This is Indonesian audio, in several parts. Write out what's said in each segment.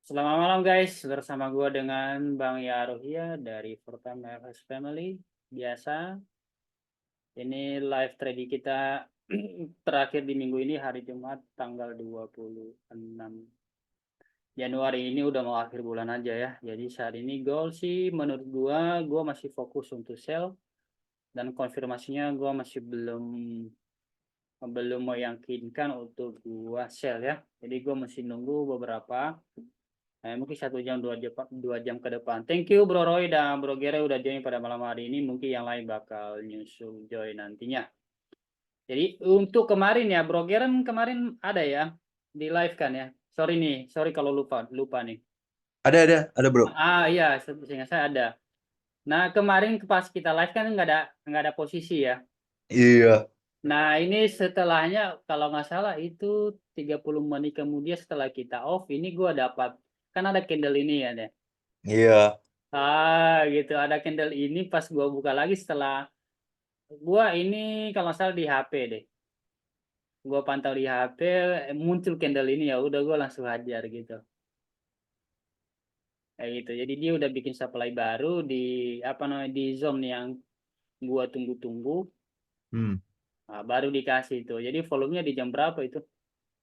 Selamat malam guys, bersama gua dengan Bang Yaruhia dari Pertama FS Family. Biasa, ini live trading kita terakhir di minggu ini hari Jumat tanggal 26 Januari ini udah mau akhir bulan aja ya. Jadi saat ini goal sih menurut gua masih fokus untuk sell dan konfirmasinya gua masih belum belum meyakinkan untuk gua sell ya. Jadi gua masih nunggu beberapa. Mungkin 1 jam 2 jam ke depan. Thank you Bro Roy dan Bro Gere udah join pada malam hari ini. Mungkin yang lain bakal nyusul join nantinya. Jadi untuk kemarin ya Bro Gere kemarin ada ya di live kan ya. Sorry kalau lupa nih. Ada bro. Iya, seingat saya ada. Nah kemarin pas kita live kan nggak ada posisi ya. Iya, Nah ini setelahnya kalau nggak salah itu 30 menit kemudian setelah kita off ini gua dapat kan ada candle ini ya deh. iya. Gitu ada candle ini pas gua buka lagi setelah gua ini kalau nggak salah di HP deh. Gua pantau di HP, muncul candle ini ya udah gua langsung hajar gitu. Kayak gitu. Jadi dia udah bikin supply baru di apa namanya di zone yang gua tunggu-tunggu. Hmm. Nah, baru dikasih itu. Jadi volumenya di jam berapa itu?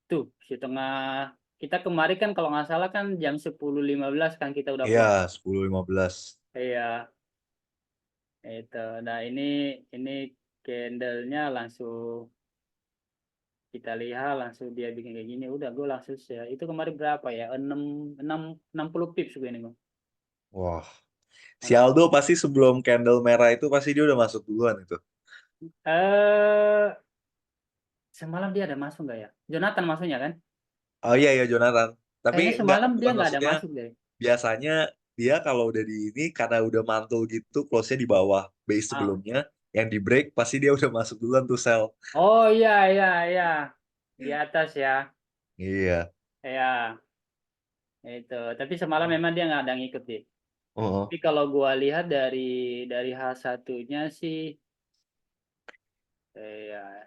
Tuh, setengah kita kemarin kan kalau nggak salah kan jam 10.15 kan kita udah Iya, pulang. 10.15. Iya, itu. Nah, ini candlenya langsung kita lihat langsung dia bikin kayak gini udah gue langsung share itu kemarin berapa ya 60 pips gue ini bang. Wah, si Enam- Aldo pasti sebelum candle merah itu pasti dia udah masuk duluan itu. eh semalam dia ada masuk nggak ya Jonathan masuknya kan Oh iya ya Jonathan. Tapi kayaknya nggak, semalam dia bukan nggak ada maksudnya masuk deh. biasanya dia kalau udah di ini karena udah mantul gitu, close-nya di bawah base Ah. sebelumnya, yang di break pasti dia udah masuk duluan tuh sell. Oh iya iya iya di atas ya. Iya. Ya itu tapi semalam memang dia nggak ada ngikut deh. Oh, Tapi kalau gua lihat dari H1-nya sih ya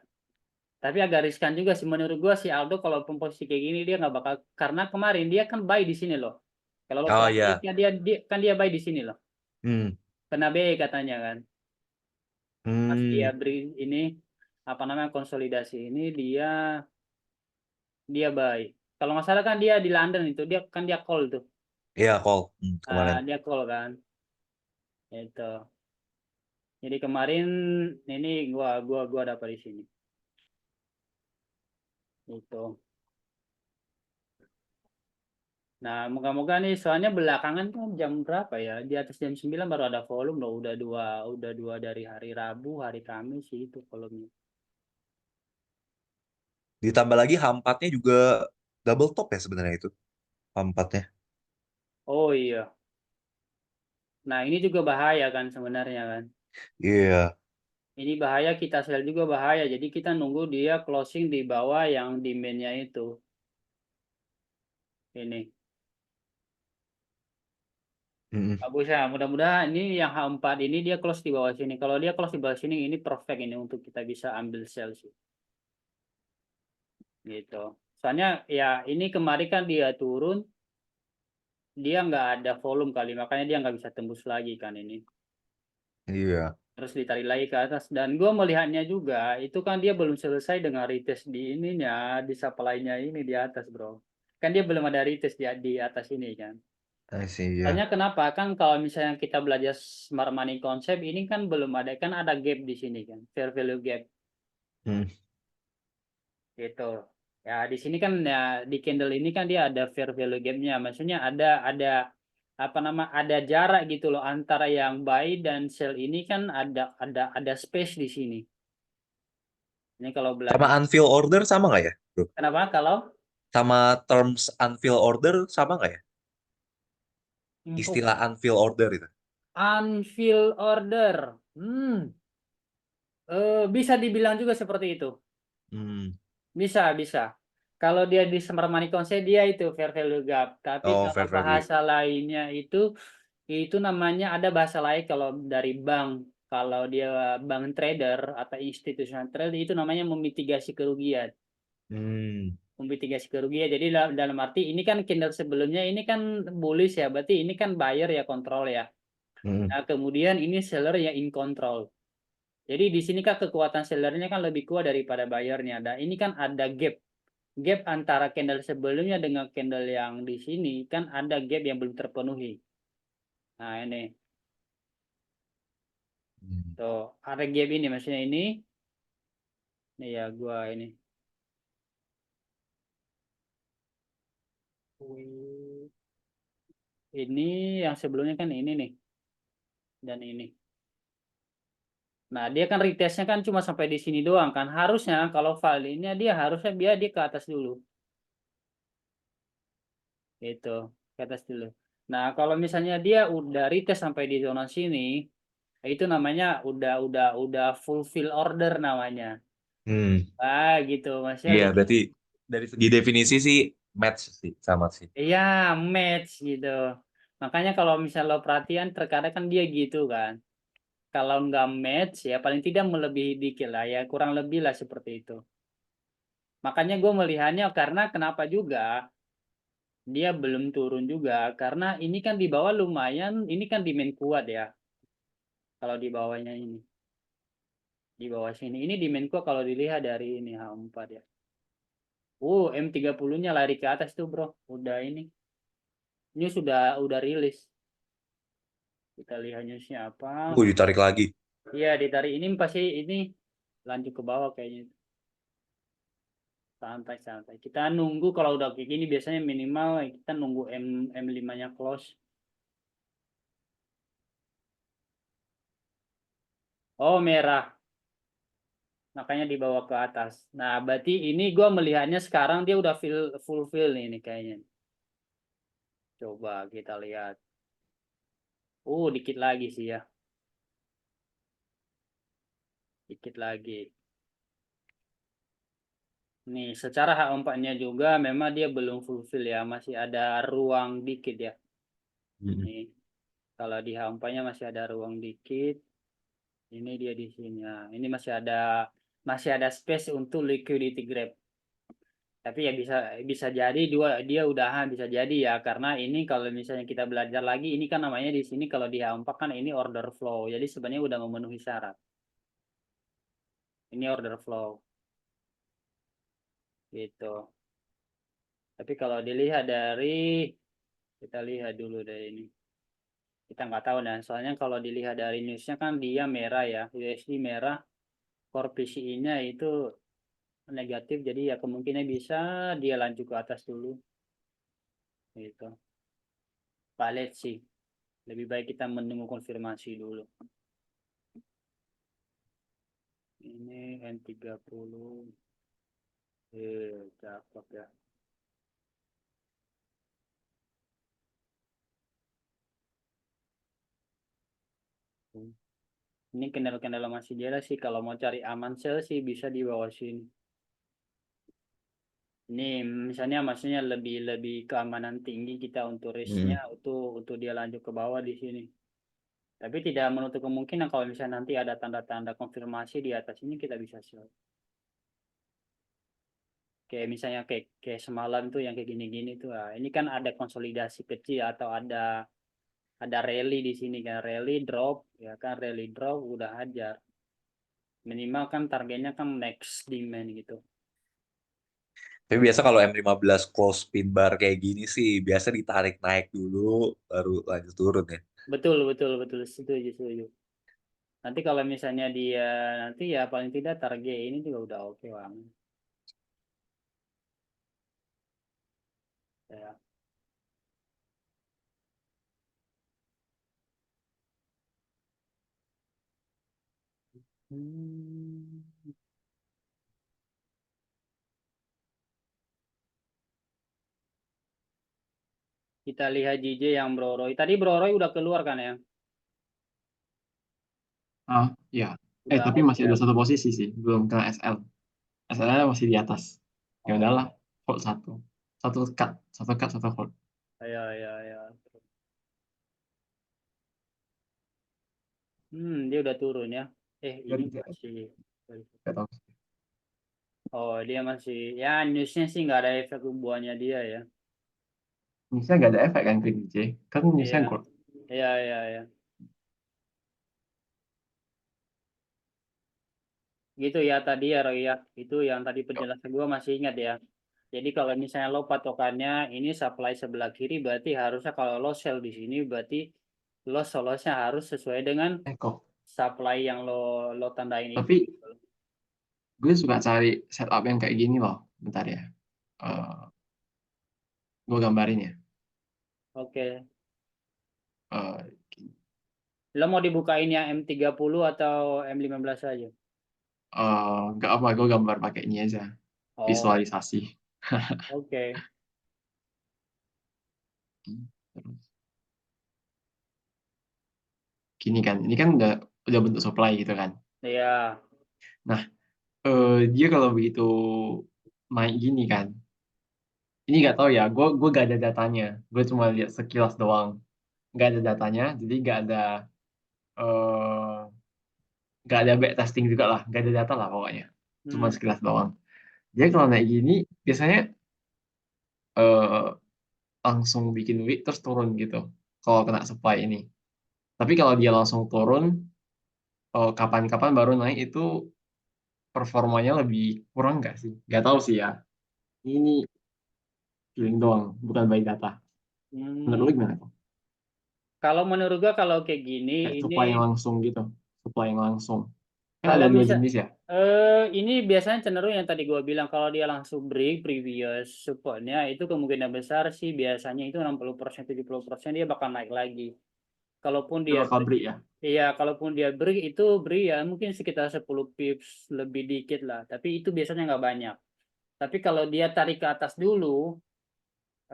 tapi agak riskan juga sih menurut gua si Aldo kalau posisi kayak gini dia nggak bakal karena kemarin dia kan buy di sini loh. Kalau lo oh perhatiin iya. kan dia buy di sini loh. Hmm. Kena B katanya kan. Pas dia Hmm. beri ini apa namanya konsolidasi ini dia buy. Kalau nggak salah kan dia di London itu dia call tuh. Iya, call. Kemarin. Dia call kan. Itu. Jadi kemarin ini gua dapat di sini. Itu. Nah, moga-moga nih soalnya belakangan kan jam berapa ya? Di atas jam 9 baru ada volume loh. Udah dua dari hari Rabu, hari Kamis sih itu volumenya. Ditambah lagi H4-nya juga double top ya sebenarnya itu. H4-nya. Oh iya. Nah, ini juga bahaya kan sebenarnya kan. Iya. Ini bahaya kita sell juga bahaya. Jadi kita nunggu dia closing di bawah yang demand-nya itu. Ini. Mm-mm. Bagus ya. Mudah-mudahan ini yang H4 ini dia close di bawah sini. Kalau dia close di bawah sini ini perfect ini untuk kita bisa ambil sell sih. Gitu. Soalnya ya ini kemarin kan dia turun dia nggak ada volume kali makanya dia nggak bisa tembus lagi kan ini Iya. terus ditarik lagi ke atas dan gue melihatnya juga itu kan dia belum selesai dengan retest di ininya di supply-nya ini di atas bro kan dia belum ada retest di atas ini kan I see, ya. soalnya kenapa kan kalau misalnya kita belajar smart money konsep ini kan belum ada kan ada gap di sini kan fair value gap Hmm. gitu ya di sini kan ya di candle ini kan dia ada fair value gap-nya maksudnya ada apa nama ada jarak gitu loh antara yang buy dan sell ini kan ada space di sini ini kalau Sama belajar unfill order sama nggak ya, bro? kenapa kalau Sama terms unfill order sama nggak ya? oh, Istilah unfill order itu. unfill order bisa dibilang juga seperti itu Hmm. bisa kalau dia di smart money concept dia itu fair value gap tapi Oh, kalau fair value. bahasa lainnya itu namanya ada bahasa lain kalau dari bank kalau dia bank trader atau institutional trader itu namanya memitigasi kerugian Hmm. mitigasi kerugian. Jadi dalam arti ini kan candle sebelumnya ini kan bullish ya, berarti ini kan buyer ya kontrol ya. Nah, kemudian ini seller ya in control. Jadi di sini kan kekuatan sellernya kan lebih kuat daripada buyernya. Dan ini kan ada gap. Gap antara candle sebelumnya dengan candle yang di sini kan ada gap yang belum terpenuhi. Nah, ini. Tuh, ada gap ini maksudnya ini. Nih ya, gua ini. Ini yang sebelumnya kan ini nih. Dan ini. Nah, dia kan retestnya kan cuma sampai di sini doang kan. Harusnya kalau value-nya dia harusnya dia ke atas dulu. Itu, ke atas dulu. Nah, kalau misalnya dia udah retest sampai di zona sini, itu namanya udah fulfill order namanya. Ah, gitu. Maksudnya Iya, berarti dari segi definisi sih match sih sama sih. iya, match gitu. Makanya kalau misalnya lo perhatian terkadang kan dia gitu kan. Kalau nggak match ya paling tidak melebihi dikit lah ya, kurang lebih lah seperti itu. Makanya gue melihatnya karena kenapa juga dia belum turun juga karena ini kan di bawah lumayan, ini kan demand kuat ya. Kalau di bawahnya ini, di bawah sini ini demand kuat kalau dilihat dari ini H4 ya. M30-nya lari ke atas tuh, Bro. Udah ini. News udah rilis. Kita lihat newsnya apa. Ditarik lagi. Iya, ditarik ini pasti ini lanjut ke bawah kayaknya. Santai-santai. Kita nunggu kalau udah kayak gini biasanya minimal kita nunggu M5-nya close. Oh, merah. Makanya dibawa ke atas. Nah, berarti ini gue melihatnya sekarang dia udah fulfill nih ini kayaknya. Coba kita lihat. Dikit lagi sih ya. Dikit lagi. Nih, secara H4-nya juga memang dia belum fulfill ya. Masih ada ruang dikit ya. Nih, kalau di H4-nya masih ada ruang dikit. Ini dia di sini. Nah, ini masih ada space untuk liquidity grab. Tapi ya bisa jadi dia udahan bisa jadi ya karena ini kalau misalnya kita belajar lagi ini kan namanya di sini kalau di H4 kan ini order flow. Jadi sebenarnya udah memenuhi syarat. Ini order flow gitu. Tapi kalau dilihat kita lihat dulu dari ini. Kita nggak tahu dan soalnya kalau dilihat dari newsnya kan dia merah ya, USD merah, core PCI-nya itu negatif jadi ya kemungkinan bisa dia lanjut ke atas dulu gitu. Palet sih. Lebih baik kita menunggu konfirmasi dulu. Ini N30. Cakep ya. Ini kendala-kendala masih jelas sih. Kalau mau cari aman sell sih bisa di bawah sini. Ini misalnya maksudnya lebih keamanan tinggi kita untuk risknya untuk dia lanjut ke bawah di sini. Tapi tidak menutup kemungkinan kalau misalnya nanti ada tanda-tanda konfirmasi di atas ini kita bisa sell. Kayak misalnya kayak semalam tuh yang kayak gini-gini tuh. Ini kan ada konsolidasi kecil atau ada rally di sini kan rally drop ya kan rally drop udah hajar minimal kan targetnya kan next demand gitu. Tapi biasa kalau M15 close pin bar kayak gini sih biasa ditarik naik dulu baru lanjut turun ya. Betul betul betul setuju setuju. Nanti kalau misalnya dia nanti ya paling tidak target ini juga udah oke banget ya. Hmm. Kita lihat JJ yang Bro Roy tadi Bro Roy udah keluar kan ya Ya. udah Tapi out masih ya. ada satu posisi sih, belum ke SL. SL masih di atas. Ya Oh udahlah, hold satu. Satu cut, satu hold. ya ya ya. Dia udah turun ya ini Dari masih nggak tahu. Oh, dia masih ya newsnya sih nggak ada efek buahnya dia ya. Newsnya nggak ada efek kan PBJ. Kan newsnya Iya, gold. iya, iya, iya. Gitu ya tadi ya Roy ya. Itu yang tadi penjelasan gua masih ingat ya. Jadi kalau misalnya lo patokannya ini supply sebelah kiri berarti harusnya kalau lo sell di sini berarti lo solosnya harus sesuai dengan Kok. supply yang lo tandain itu. Tapi gue suka cari setup yang kayak gini loh. Bentar ya. Gue gambarin ya. Oke. Eh, Lo mau dibukain yang M30 atau M15 aja? nggak apa, gue gambar pakai ini aja. Oh, Visualisasi. oke. Terus gini kan, ini kan udah bentuk supply gitu kan. Iya. Nah, dia kalau begitu naik gini kan, ini nggak tahu ya, gue gak ada datanya, gue cuma lihat sekilas doang, nggak ada datanya, jadi eh nggak ada backtesting juga lah, nggak ada data lah pokoknya, cuma Hmm. sekilas doang. Dia kalau naik gini, biasanya eh langsung bikin wick terus turun gitu, kalau kena supply ini. Tapi kalau dia langsung turun, kapan-kapan baru naik itu performanya lebih kurang nggak sih? Nggak tahu sih ya. Ini feeling doang, bukan by data. Menurut Hmm. lu gimana kok? Kalau menurut gua kalau kayak gini Kayak ini supply yang langsung gitu. Supply yang langsung. Kan kalau ada dua misal jenis ya. ini biasanya cenderung yang tadi gua bilang kalau dia langsung break previous supportnya itu kemungkinan besar sih biasanya itu 60% 70% dia bakal naik lagi. Kalaupun Dia dia bakal break ya. iya, kalaupun dia break itu break ya mungkin sekitar 10 pips lebih dikit lah, tapi itu biasanya nggak banyak. Tapi kalau dia tarik ke atas dulu,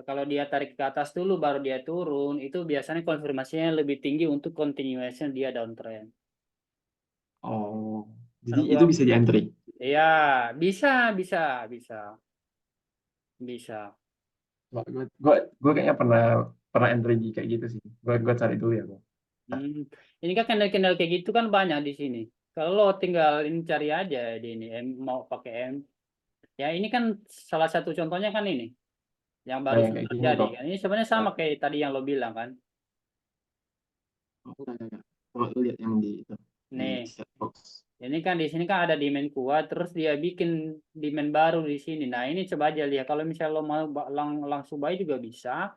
kalau dia tarik ke atas dulu baru dia turun, itu biasanya konfirmasinya lebih tinggi untuk continuation dia downtrend. Oh. Jadi Kalau itu gua, bisa di entry. ya bisa, bisa, bisa, bisa. Gue kayaknya pernah pernah entry di kayak gitu sih. Gue cari dulu ya, Bang. Ini kan kendal-kendal kayak gitu kan banyak di sini. Kalau lo tinggal ini cari aja di ini, mau pakai M. Ya ini kan salah satu contohnya kan ini, yang Nah, baru yang kayak gini terjadi kok. kan. Ini sebenarnya sama kayak tadi yang lo bilang kan. Oh, enggak. Coba lu lihat yang di itu di Nih, chat box. ini kan di sini kan ada demand kuat, terus dia bikin demand baru di sini. Nah, ini coba aja lihat. Kalau misalnya lo mau langsung buy juga bisa,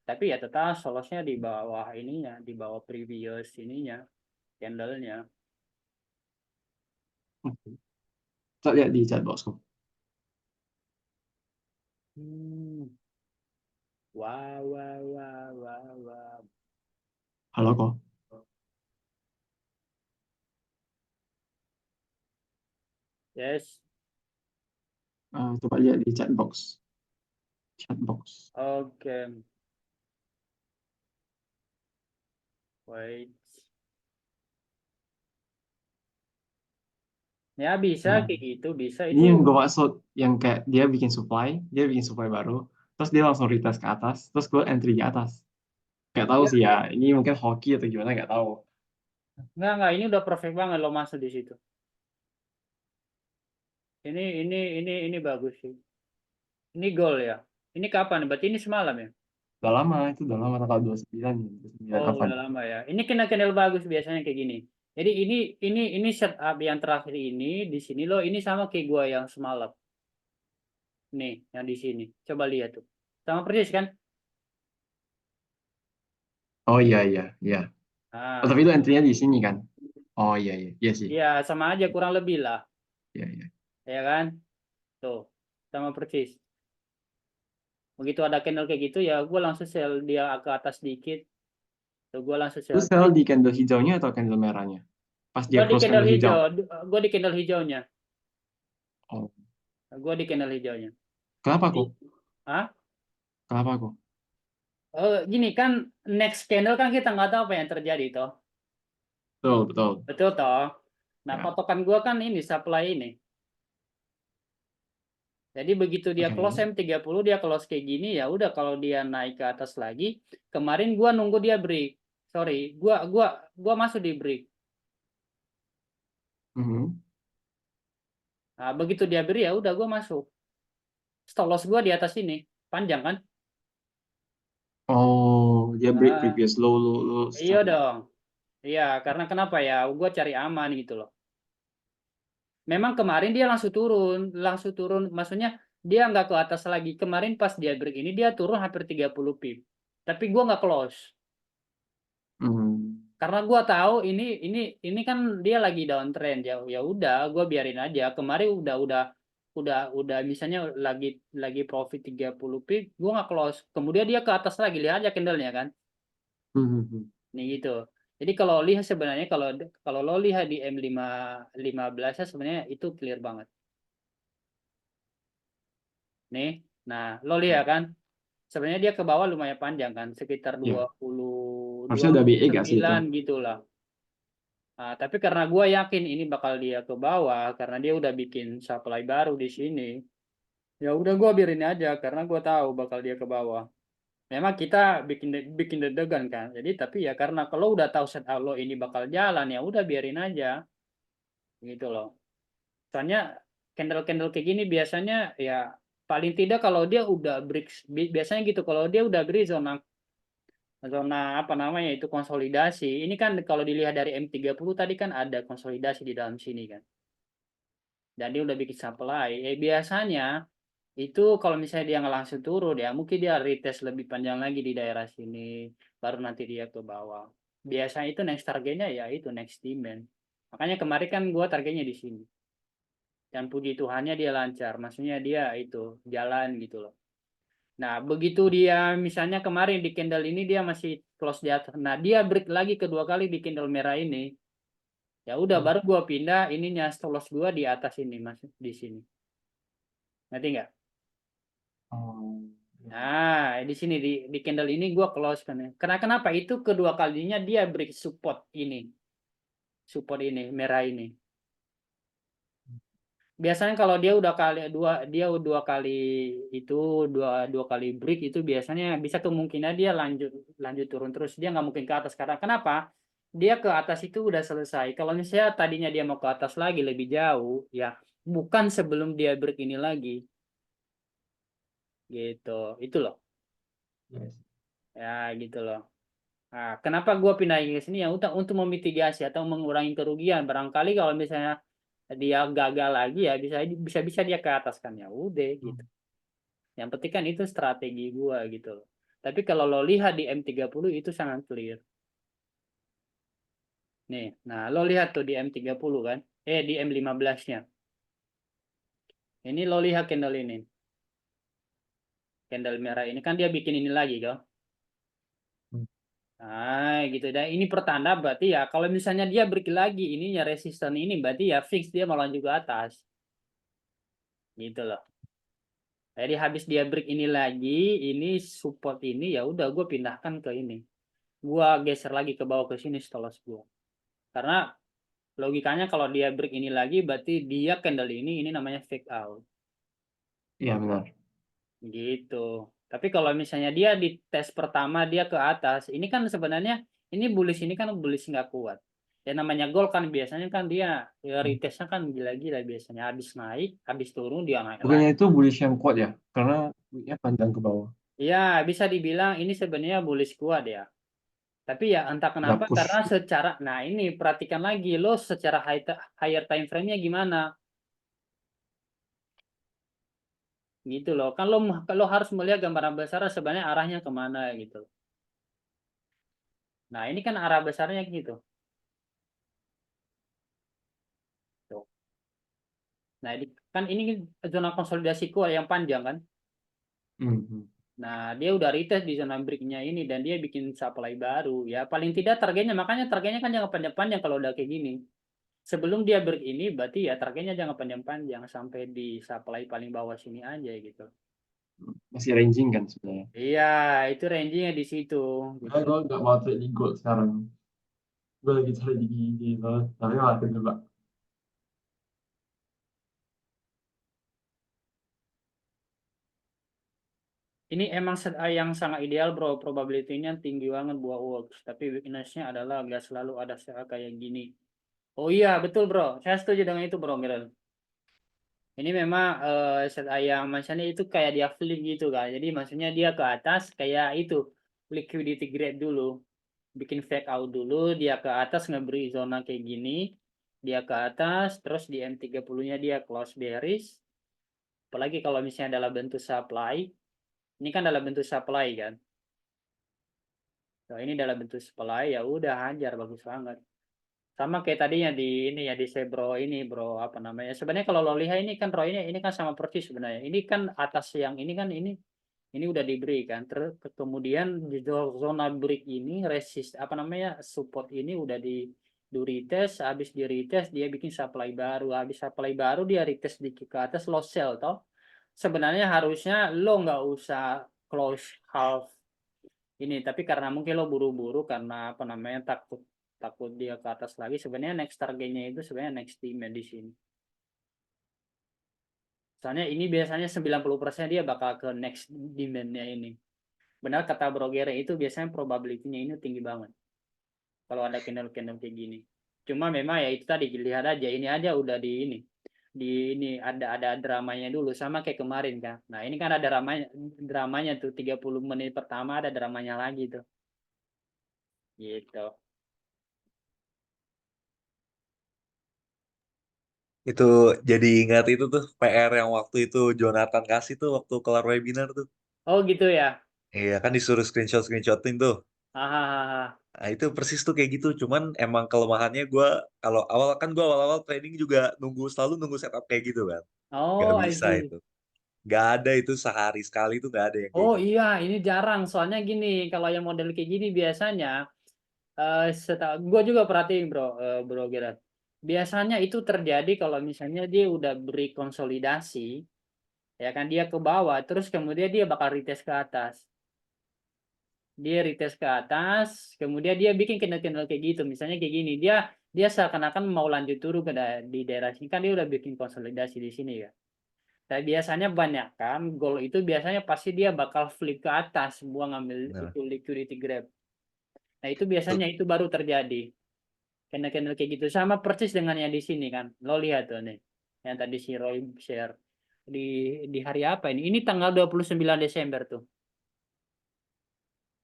tapi ya tetap solosnya di bawah ininya, di bawah previous ininya, candlenya. Coba lihat di chat box kok. Hmm. Wow, wow, wow, wow, wow. Halo kok. Yes. Coba lihat di chat box. Chat box. Oke. Wait. Ya bisa Nah, kayak gitu, bisa ini itu. yang gue maksud, yang kayak dia bikin supply baru, terus dia langsung retest ke atas, terus gue entry di atas. Gak tahu Ya, sih ya, ini mungkin hoki atau gimana gak tahu. enggak, ini udah perfect banget lo masuk di situ. Ini bagus sih. Ini gol ya. Ini kapan? Berarti ini semalam ya? Itu udah lama tanggal 29 ya, 29 Oh, kapan? udah lama ya. Ini kendal-kendal bagus biasanya kayak gini. Jadi ini setup yang terakhir ini di sini loh. Ini sama kayak gua yang semalam. Nih, yang di sini. Coba lihat tuh. Sama persis kan? Oh iya iya iya. Oh, Nah, tapi itu entry-nya di sini kan? Oh iya iya iya sih. iya sama aja kurang lebih lah, Iya iya. ya kan? Tuh, sama persis. Begitu ada candle kayak gitu ya, gua langsung sell dia ke atas dikit. Tuh, gua langsung Lu sell. sell di candle hijaunya atau candle merahnya? Pas dia Gua di close candle candle hijau. hijau, gua di candle hijaunya. Oh, Gua di candle hijaunya. kenapa Jadi, kok? ah, Kenapa kok? gini kan next candle kan kita nggak tahu apa yang terjadi toh. Betul betul. Betul toh. Nah, Ya, patokan gua kan ini supply ini. Jadi begitu dia oke. close M30 dia close kayak gini ya udah kalau dia naik ke atas lagi. Kemarin gua nunggu dia break. Sorry, gua masuk di break. Mhm. Nah, begitu dia beri ya udah gue masuk. Stop loss gue di atas ini, panjang kan? Oh, dia break Ah, previous low iya secara. dong. Iya, karena kenapa ya? Gue cari aman gitu loh. Memang kemarin dia langsung turun. Maksudnya dia nggak ke atas lagi. Kemarin pas dia break ini dia turun hampir 30 pip. Tapi gue nggak close. Hmm. Karena gue tahu ini kan dia lagi downtrend ya. Ya udah, gue biarin aja. Kemarin udah misalnya lagi profit 30 pip, gue nggak close. Kemudian dia ke atas lagi, lihat aja candlenya kan. Nih gitu. Jadi kalau lihat sebenarnya kalau lo lihat di M15 ya sebenarnya itu clear banget. Nih. Nah, lo lihat kan sebenarnya dia ke bawah lumayan panjang kan, sekitar Ya, 22 harusnya udah BE gak sih itu? 9 gitulah. Nah, tapi karena gue yakin ini bakal dia ke bawah karena dia udah bikin supply baru di sini. Ya udah gue biarin aja karena gue tahu bakal dia ke bawah. Memang kita bikin deg-degan kan. Jadi tapi ya karena kalau udah tahu set lo ini bakal jalan ya udah biarin aja gitu loh. Soalnya candle-candle kayak gini biasanya ya paling tidak kalau dia udah break biasanya gitu kalau dia udah break zona zona apa namanya itu konsolidasi. Ini kan kalau dilihat dari M30 tadi kan ada konsolidasi di dalam sini kan. Dan dia udah bikin supply. Biasanya itu kalau misalnya dia nggak langsung turun ya mungkin dia retest lebih panjang lagi di daerah sini baru nanti dia ke bawah. Biasanya itu next targetnya ya itu next demand. Makanya kemarin kan gua targetnya di sini. Dan puji Tuhannya dia lancar. Maksudnya dia itu jalan gitu loh. Nah, begitu dia misalnya kemarin di candle ini dia masih close di atas. Nah, dia break lagi kedua kali di candle merah ini. Ya udah baru gua pindah ininya stop loss gua di atas ini Mas di sini. Ngerti nggak? Oh, Nah, di sini di candle ini gua close kan ya. Kenapa? Itu kedua kalinya dia break support ini. Support ini merah ini. Biasanya kalau dia udah dua kali itu dua kali break itu biasanya bisa kemungkinan dia lanjut turun terus dia nggak mungkin ke atas karena kenapa dia ke atas itu udah selesai kalau misalnya tadinya dia mau ke atas lagi lebih jauh ya bukan sebelum dia break ini lagi gitu itu loh yes. ya gitu loh. Nah, kenapa gue pindah ke sini ya untuk memitigasi atau mengurangi kerugian barangkali kalau misalnya dia gagal lagi ya bisa bisa dia ke atas kan ya udah gitu. Yang penting kan itu strategi gua gitu loh. Tapi kalau lo lihat di M30 itu sangat clear. Nih, nah lo lihat tuh di M30 kan. Di M15-nya. Ini lo lihat candle ini. Candle merah ini kan dia bikin ini lagi kan. Nah, gitu. Dan ini pertanda berarti ya kalau misalnya dia break lagi ininya resisten ini berarti ya fix dia mau lanjut ke atas. Gitu loh. Jadi habis dia break ini lagi, ini support ini ya udah gue pindahkan ke ini. Gua geser lagi ke bawah ke sini setelah gua. Karena logikanya kalau dia break ini lagi berarti dia candle ini namanya fake out. Iya benar. Gitu. Tapi kalau misalnya dia di tes pertama dia ke atas, ini kan sebenarnya ini bullish ini kan bullish nggak kuat. Ya namanya gold kan biasanya kan dia ya, retestnya kan gila-gila biasanya habis naik, habis turun dia naik Bukannya lagi. itu bullish yang kuat ya? Karena ya panjang ke bawah. Ya bisa dibilang ini sebenarnya bullish kuat ya. Tapi ya entah Udah kenapa karena push. secara nah ini perhatikan lagi lo secara higher time frame-nya gimana gitu loh kan lo harus melihat gambaran besar sebenarnya arahnya kemana gitu. Nah ini kan arah besarnya gitu tuh. Nah kan ini zona konsolidasi kuat yang panjang kan. Mhm. Nah dia udah retest di zona breaknya ini dan dia bikin supply baru ya paling tidak targetnya makanya targetnya kan jangan panjang-panjang kalau udah kayak gini. Sebelum dia break ini berarti ya targetnya jangan panjang-panjang sampai di supply paling bawah sini aja gitu. Masih ranging kan sebenarnya. Iya itu rangingnya di situ gitu. Gue nggak mau trade di gold sekarang. Gue lagi cari di tapi malah juga. Ini emang yang sangat ideal bro, probability-nya tinggi banget buat works. Tapi weakness-nya adalah nggak selalu ada kayak gini. Oh iya betul bro, saya setuju dengan itu bro Miral. Ini memang yang maksudnya itu kayak dia flip gitu kan. Jadi maksudnya dia ke atas kayak itu liquidity grab dulu. Bikin fake out dulu, dia ke atas ngeberi zona kayak gini. Dia ke atas, terus di M30-nya dia close bearish. Apalagi kalau misalnya dalam bentuk supply. Ini kan dalam bentuk supply kan. Nah, ini dalam bentuk supply ya udah hajar bagus banget. Sama kayak tadinya di ini ya di Sebro ini bro apa namanya sebenarnya kalau lo lihat ini kan ini kan sama persis sebenarnya ini kan atas yang ini kan ini udah diberi kan terus kemudian di zona break ini resist apa namanya support ini udah di retest habis di retest dia bikin supply baru habis supply baru dia retest dikit ke atas lo sell toh sebenarnya harusnya lo nggak usah close half ini tapi karena mungkin lo buru-buru karena apa namanya takut takut dia ke atas lagi sebenarnya next targetnya itu sebenarnya next team di sini soalnya ini biasanya 90% dia bakal ke next demandnya ini benar kata Bro Gere itu biasanya probability-nya ini tinggi banget kalau ada candle-candle kayak gini cuma memang ya itu tadi lihat aja ini aja udah di ini ada dramanya dulu sama kayak kemarin kan nah ini kan ada dramanya tuh 30 menit pertama ada dramanya lagi tuh gitu. Itu jadi ingat itu tuh PR yang waktu itu Jonathan kasih tuh waktu kelar webinar tuh. Oh gitu ya. Iya kan disuruh screenshotin tuh. Hahaha. Nah itu persis tuh kayak gitu. Cuman emang kelemahannya gue kalau gue awal-awal trading juga selalu nunggu setup kayak gitu kan. Gak Oh, I bisa see. itu. Gak ada itu sehari sekali tuh gak ada yang kayak Oh gitu. iya, ini jarang. Soalnya gini, kalau yang model kayak gini biasanya, gue juga perhatiin bro Gerard. Biasanya itu terjadi kalau misalnya dia udah beri konsolidasi, ya kan dia ke bawah, terus kemudian dia bakal retest ke atas. Dia retest ke atas, kemudian dia bikin candle-candle kayak gitu. Misalnya kayak gini, dia seakan-akan mau lanjut turun di daerah sini kan dia udah bikin konsolidasi di sini ya. Tapi biasanya banyak kan goal itu biasanya pasti dia bakal flip ke atas buang ngambil Nah, itu liquidity grab. Nah itu tuh, biasanya itu baru terjadi. Candle-candle kayak gitu sama persis dengan yang di sini kan. Lo lihat tuh nih. Yang tadi si Roy share di hari apa ini? Ini tanggal 29 Desember tuh.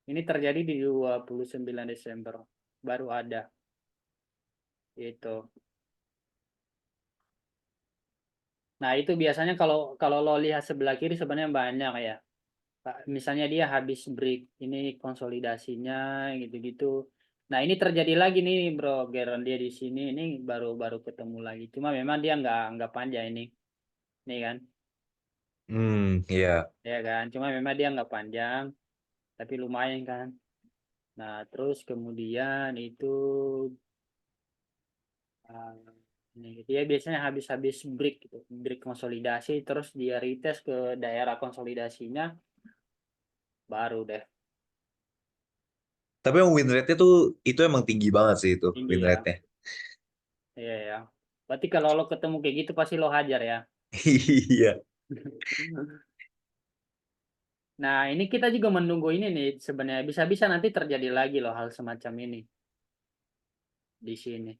Ini terjadi di 29 Desember. Baru ada itu. Nah, itu biasanya kalau kalau lo lihat sebelah kiri sebenarnya banyak ya. Misalnya dia habis break ini konsolidasinya gitu-gitu. Nah ini terjadi lagi nih bro Geron dia di sini ini baru ketemu lagi. Cuma memang dia nggak panjang ini, nih kan, iya. ya kan. Cuma memang dia nggak panjang, tapi lumayan kan. Nah terus kemudian itu uh, dia biasanya habis break gitu, break konsolidasi, terus dia retest ke daerah konsolidasinya, baru deh Tapi yang win rate-nya tuh itu emang tinggi banget sih itu tinggi win ya. rate-nya. Iya ya. Berarti kalau lo ketemu kayak gitu pasti lo hajar ya. Iya. Nah, ini kita juga menunggu ini nih sebenarnya bisa-bisa nanti terjadi lagi loh hal semacam ini di sini.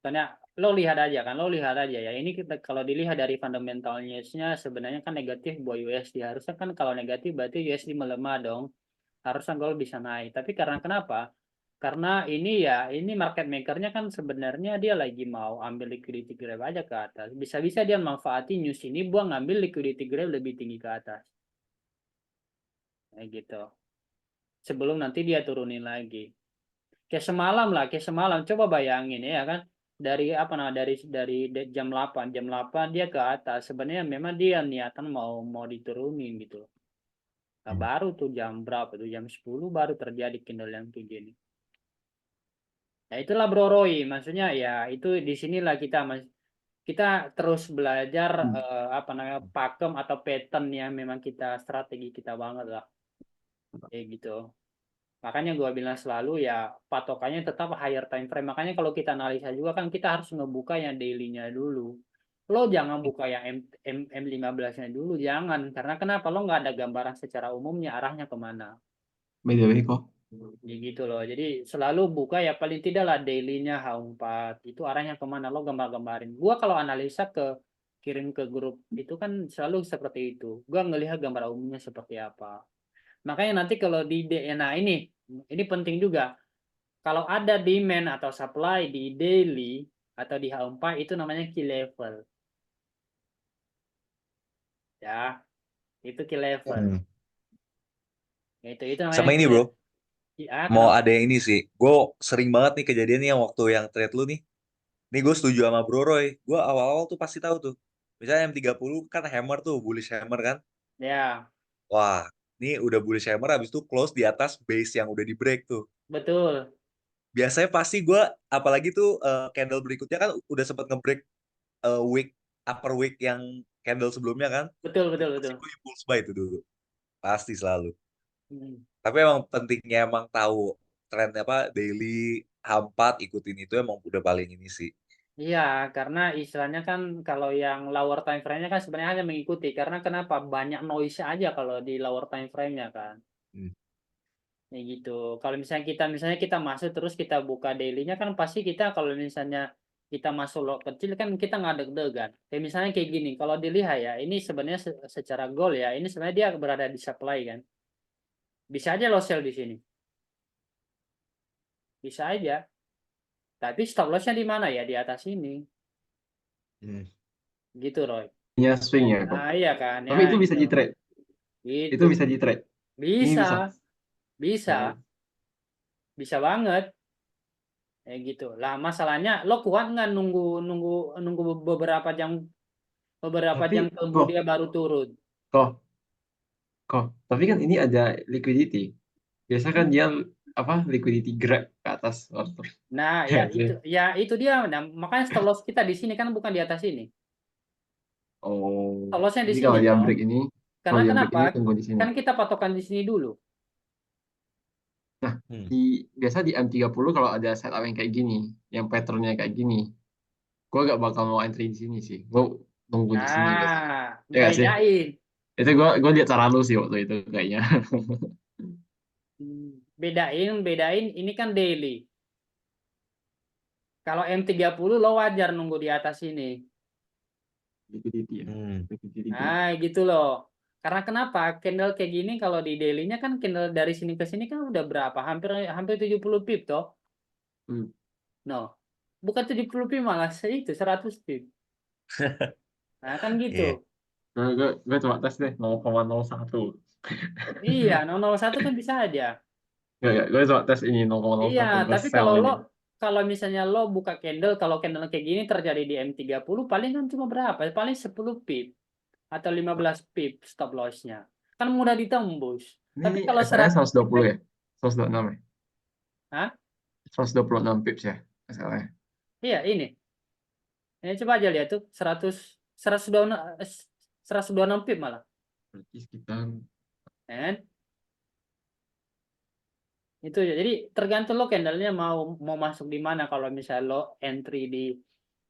Soalnya lo lihat aja kan, lo lihat aja ya. Ini kita kalau dilihat dari fundamental news-nya sebenarnya kan negatif buat USD. Harusnya kan kalau negatif berarti USD melemah dong. Harusnya gold bisa naik. Tapi karena kenapa? Karena ini ya, ini market maker-nya kan sebenarnya dia lagi mau ambil liquidity grab aja ke atas. Bisa-bisa dia manfaatin news ini buang ngambil liquidity grab lebih tinggi ke atas. Kayak gitu. Sebelum nanti dia turunin lagi. Kayak semalam lah, kayak semalam. Coba bayangin ya kan. Dari apa nah dari jam 8 dia ke atas. Sebenarnya memang dia niatan mau diturunin gitu. Nah, Hmm. baru tuh jam berapa tuh jam 10 baru terjadi candle yang kayak gini. Ya itulah Bro Roy, maksudnya ya itu di sinilah kita terus belajar apa namanya pakem atau pattern yang memang kita strategi kita banget lah kayak gitu. Makanya gue bilang selalu ya patokannya tetap higher time frame. Makanya kalau kita analisa juga kan kita harus ngebuka yang daily-nya dulu. Lo jangan buka yang M15-nya dulu, jangan. Karena kenapa? Lo nggak ada gambaran secara umumnya arahnya kemana. By the way kok, Ya gitu loh. Jadi selalu buka ya paling tidak lah daily-nya H4. Itu arahnya kemana lo gambar-gambarin. Gua kalau analisa kirim ke grup itu kan selalu seperti itu. Gua ngelihat gambar umumnya seperti apa. Makanya nanti kalau nah ini penting juga. Kalau ada demand atau supply di daily atau di H4 itu namanya key level. Ya, itu key level. Hmm. Itu namanya Sama key ini level. bro, Ya, mau kenapa? ada yang ini sih. Gue sering banget nih kejadian nih yang waktu yang trade lu nih. Nih gue setuju sama Bro Roy. Gue awal-awal tuh pasti tahu tuh. Misalnya M30 kan hammer tuh, bullish hammer kan. Ya, Wah, ini udah bullish hammer habis itu close di atas base yang udah di break tuh. betul. Biasanya pasti gue, apalagi tuh candle berikutnya kan udah sempat nge-break wick, upper wick yang candle sebelumnya kan. Betul, Itu betul, pasti betul. gue impulse buy itu dulu. Pasti selalu. Hmm. Tapi emang pentingnya emang tahu tren apa daily H4 ikutin itu emang udah paling ini sih. Iya, karena istilahnya kan kalau yang lower time frame-nya kan sebenarnya hanya mengikuti. Karena kenapa? Banyak noise aja kalau di lower time frame-nya kan. Hmm. Ya gitu. Kalau misalnya kita masuk terus kita buka daily-nya kan pasti kita kalau misalnya kita masuk lot kecil kan kita nggak deg-degan. Kayak misalnya kayak gini, kalau dilihat ya, ini sebenarnya secara goal ya, ini sebenarnya dia berada di supply kan. Bisa aja lo sell di sini. Bisa aja. Tapi stop loss-nya di mana ya? Di atas ini. Hmm. Gitu, Roy. Punya swing ya kok. Nah, iya kan. Ya, Tapi itu bisa itu. di trade. Itu Itu. bisa di trade. Ini Bisa. bisa. Bisa. Oh. Bisa banget. Gitu. Lah, masalahnya lo kuat nggak nunggu nunggu nunggu beberapa Tapi jam kok, kemudian baru turun. kok, kok. Tapi kan ini ada liquidity. Biasa kan dia apa liquidity grab ke atas order. Nah, Ya ya nggak sih? itu dia. Nah, makanya stop loss kita di sini kan bukan di atas ini. Oh, Stop loss-nya di jadi sini dong. kalau Karena dia break kenapa? ini tunggu di sini. Kan kita patokan di sini dulu. Nah, Hmm. biasa di M30 kalau ada setup yang kayak gini, yang patternnya kayak gini, gue gak bakal mau entry di sini sih. Gue nunggu di sini biasanya. Nah, Ya nggak sih? bedain. Itu gue lihat cara lu sih waktu itu kayaknya. Bedain ini kan daily. Kalau M30 lo wajar nunggu di atas ini. Liquidity ya. Hmm. Liquidity grab. Nah, gitu loh. Karena kenapa? Candle kayak gini kalau di daily-nya kan candle dari sini ke sini kan udah berapa? Hampir hampir 70 pip toh. Hmm. No. Bukan 70 pip malah itu 100 pip. Nah, kan gitu. Iya. Gue coba tes deh 0,01. Iya, 001 kan bisa aja. Gue coba tes ini Iya, 0,01. Gue tapi sell ini. kalau misalnya lo buka candle, kalau candle kayak gini terjadi di M30 paling kan cuma berapa? Paling 10 pip atau 15 pip stop loss-nya. Kan mudah ditembus. Tapi Ini kalau SLA 100 pip 120 kan, ya? 126 ya? Hah? 126 pips ya SLA. Iya, ini. Ini coba aja lihat tuh 126 pip malah. Berarti sekitar Ya kan? Itu ya. Jadi tergantung lo candlenya mau mau masuk di mana. Kalau misalnya lo entry di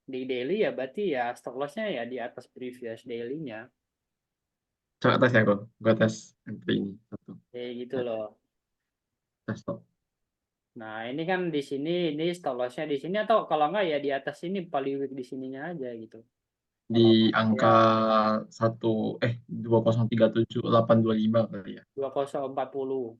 daily ya berarti ya stop loss-nya ya di atas previous daily-nya. coba tes ya gue tes entry ini satu. Kayak gitu loh. Tes stop. Nah, ini kan di sini ini stop loss-nya di sini atau kalau enggak ya di atas sini paling weak di sininya aja gitu. Di Kalau angka ya 2037825 kali ya. 2040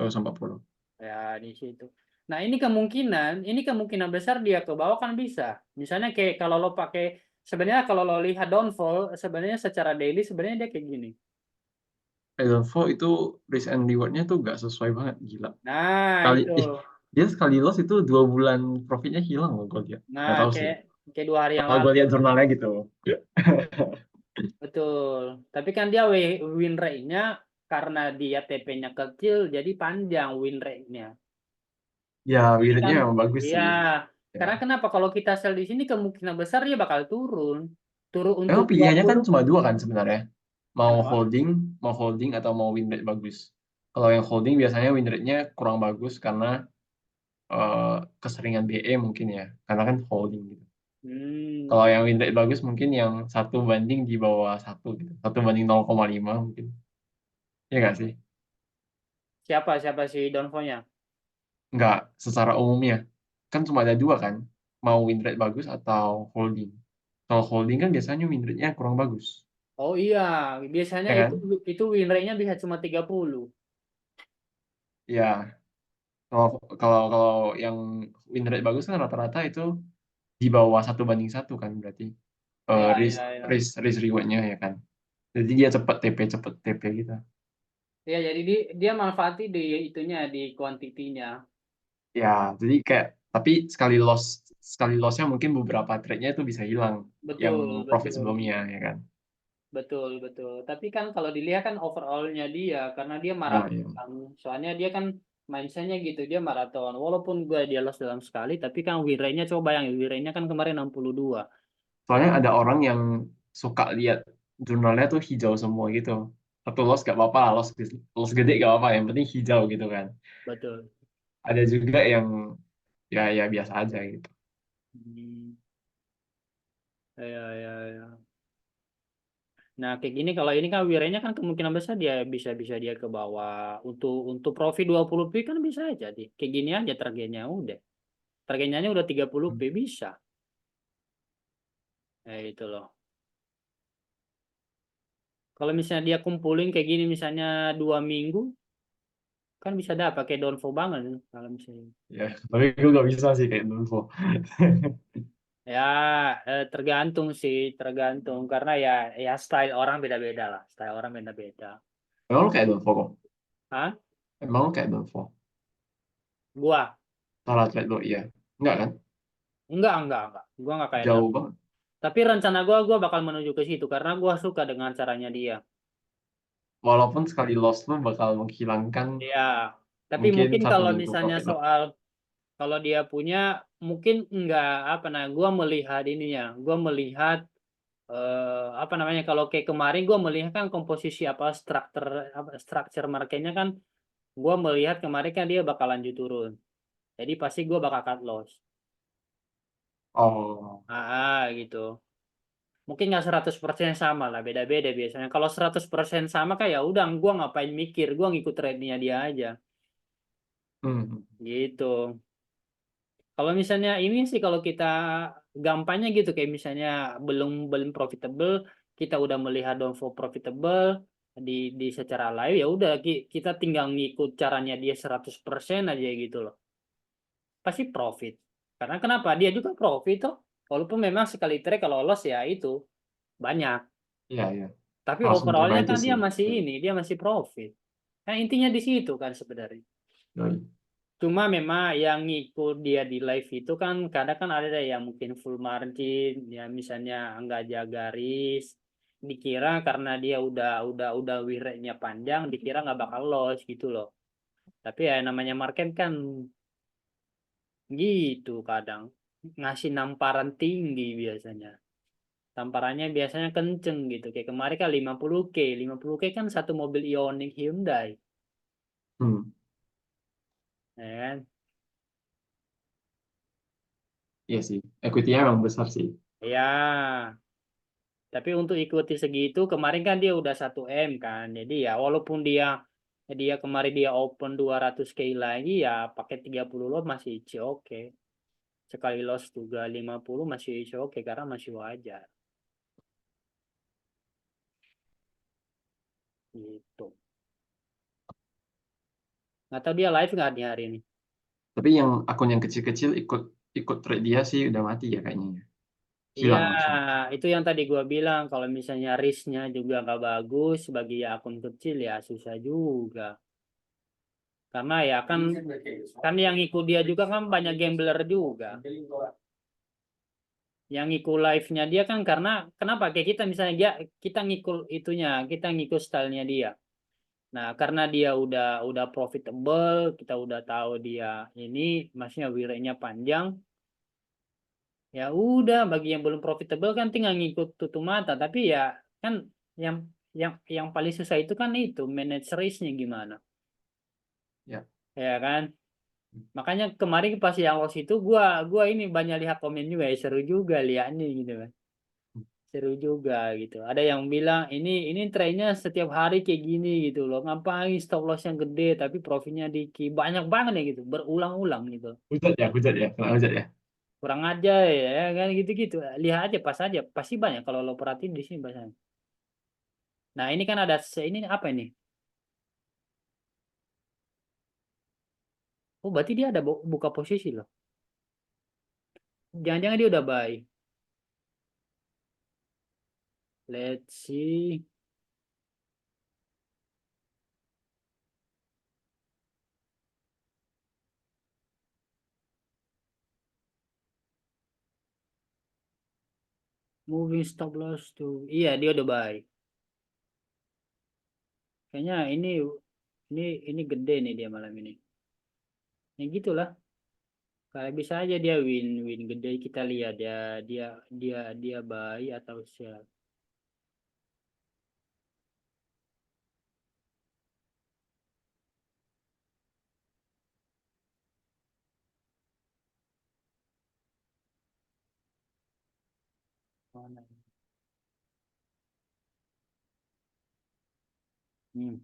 240. ya di situ. Nah, ini kemungkinan besar dia ke bawah kan bisa. Misalnya kayak kalau lo pakai sebenarnya kalau lo lihat downfall sebenarnya secara daily sebenarnya dia kayak gini. Edelfo itu risk and reward-nya tuh gak sesuai banget, gila. Nah, Kali, itu. dia sekali loss itu 2 bulan profitnya hilang loh gue lihat. Nah, Gak tahu sih. kayak 2 hari yang Kalau gue lalu. lihat jurnalnya gitu. Betul. Tapi kan dia win rate-nya karena dia TP-nya kecil jadi panjang win rate-nya. Ya, Jadi wiritnya kan, memang bagus iya. sih. Ya. Karena kenapa kalau kita sell di sini kemungkinan besar dia bakal turun. Turun untuk Emang pilihannya kan 20. cuma dua kan sebenarnya. Mau Kenapa? holding, mau holding atau mau win rate bagus. Kalau yang holding biasanya win rate-nya kurang bagus karena keseringan BE mungkin ya. Karena kan holding gitu. Kalau Hmm. yang win rate bagus mungkin yang satu banding di bawah satu gitu. 1 banding 0,5 mungkin. Ya nggak sih? Siapa si Donvo-nya? Nggak, secara umumnya. Kan cuma ada dua kan, mau win rate bagus atau holding. Kalau holding kan biasanya win rate-nya kurang bagus, Oh iya, biasanya ya itu kan? itu win rate-nya bisa cuma 30. Ya, kalau kalau kalau yang win rate bagus kan rata-rata itu di bawah 1/1 kan berarti Ya, risk ya, ya. risk risk reward-nya ya kan. Jadi dia cepet TP gitu. Ya, jadi dia manfaati di itunya, di kuantitinya. Ya, jadi kayak tapi sekali lossnya mungkin beberapa trade-nya itu bisa hilang yang Betul, profit betul. sebelumnya ya kan. Betul, betul. Tapi kan kalau dilihat kan overall-nya dia, karena dia Ya, maraton. ya. Kan. Soalnya dia kan mindset-nya gitu, dia maraton. Walaupun gue dia loss dalam sekali, tapi kan win rate-nya coba bayangin, win rate-nya kan kemarin 62. Soalnya Itu ada orang yang suka lihat jurnalnya tuh hijau semua gitu. Satu loss gak apa-apa, loss gede gak apa-apa, yang penting hijau gitu kan. betul. Ada juga yang ya biasa aja gitu. Hmm, ya, ya, ya. Nah, kayak gini kalau ini kan win rate-nya kan kemungkinan besar dia bisa dia ke bawah. Untuk profit 20 p kan bisa aja deh. Kayak gini aja targetnya udah. Targetnya udah 30 p bisa. Itu loh. Kalau misalnya dia kumpulin kayak gini misalnya 2 minggu, kan bisa dapat kayak Donvo banget nih, kalau misalnya. Ya, tapi gue gak bisa sih kayak Dunvo. Ya, tergantung sih, tergantung karena ya style orang beda-beda lah, style orang beda-beda. Emang lu kayak Dunvo kok? Hah? Emang lu kayak Dunvo? Gua? Salah trade lo, iya. Enggak kan? Enggak. Gua nggak kayak Don. Jauh banget. Tapi rencana gua bakal menuju ke situ karena gua suka dengan caranya dia. Walaupun sekali loss lu bakal menghilangkan Ya, tapi mungkin mungkin satu kalau minggu misalnya profit lo. soal kalau dia punya mungkin enggak apa nah, gua melihat ininya, gua melihat apa namanya kalau kayak kemarin gue melihat kan komposisi structure marketnya kan gue melihat kemarin kan dia bakal lanjut turun jadi pasti gue bakal cut loss Oh, gitu mungkin nggak 100% sama lah beda-beda biasanya kalau 100% sama kayak ya udah gue ngapain mikir gue ngikut trade-nya dia aja hmm. gitu kalau misalnya ini sih kalau kita gampangnya gitu kayak misalnya belum belum profitable kita udah melihat Donvo profitable di secara live ya udah kita tinggal ngikut caranya dia 100% aja gitu loh. Pasti profit. Karena kenapa? Dia juga profit toh. Walaupun memang sekali trade kalau loss ya itu banyak. Iya, iya. Tapi Harus menjaga overallnya itu kan dia sih. masih dia masih profit. Nah intinya di situ kan sebenarnya. Yoi. Cuma memang yang ngikut dia di live itu kan kadang kan ada yang mungkin full margin, ya misalnya nggak jaga risk, dikira karena dia udah win rate-nya panjang, dikira nggak bakal loss gitu loh. Tapi ya namanya market kan gitu kadang ngasih namparan tinggi biasanya. Tamparannya biasanya kenceng gitu. Kayak kemarin kan 50K, 50K kan satu mobil Ioniq Hyundai, Hmm. ya kan? Iya sih. Equity-nya emang besar sih. Ya, tapi untuk ikuti segitu kemarin kan dia udah 1 M kan. Jadi ya walaupun dia dia kemarin dia open 200K lagi ya pakai 30 lot masih oke. Sekali loss juga 50 masih oke karena masih wajar gitu. Nggak tahu dia live nggak di hari ini. Tapi yang akun yang kecil-kecil ikut ikut trade dia sih udah mati ya kayaknya. Ya. Iya, Hilang langsung. itu yang tadi gua bilang kalau misalnya risknya juga nggak bagus bagi akun kecil ya susah juga. Karena ya kan yang ikut dia juga kan banyak gambler juga. Yang ngikut live-nya dia kan karena kenapa kayak kita misalnya dia kita ngikut itunya kita ngikut stylenya dia nah karena dia udah profitable kita udah tahu dia ini maksudnya wirenya panjang ya udah bagi yang belum profitable kan tinggal ngikut tutup mata tapi ya kan yang yang paling susah itu kan itu manage risk-nya gimana Ya. ya kan makanya kemarin pas yang loss itu gua ini banyak lihat komen juga ya seru juga liatnya gitu kan seru juga gitu. Ada yang bilang ini trennya setiap hari kayak gini gitu loh. Ngapain stop loss yang gede tapi profitnya dikit. Banyak banget ya gitu, berulang-ulang gitu. Hujat ya, kena hujat ya. Kurang aja ya kan gitu-gitu. Lihat aja pas aja, pasti banyak kalau lo perhatiin di sini bahasanya. Nah, ini kan ada ini apa ini? Oh, berarti dia ada buka posisi loh. Jangan-jangan dia udah buy. Let's see. Moving stop loss to. Iya, dia udah buy. Kayaknya ini gede nih dia malam ini. Ya gitulah. Kayak bisa aja dia win gede, kita lihat ya dia buy atau sell. Mana? Hmm.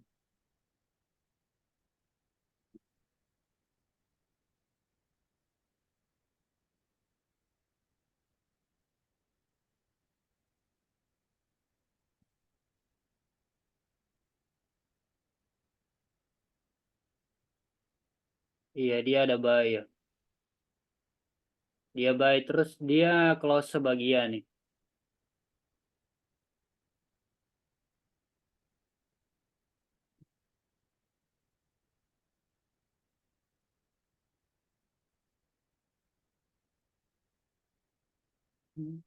Iya, dia ada buy ya. Dia buy terus dia close sebagian nih.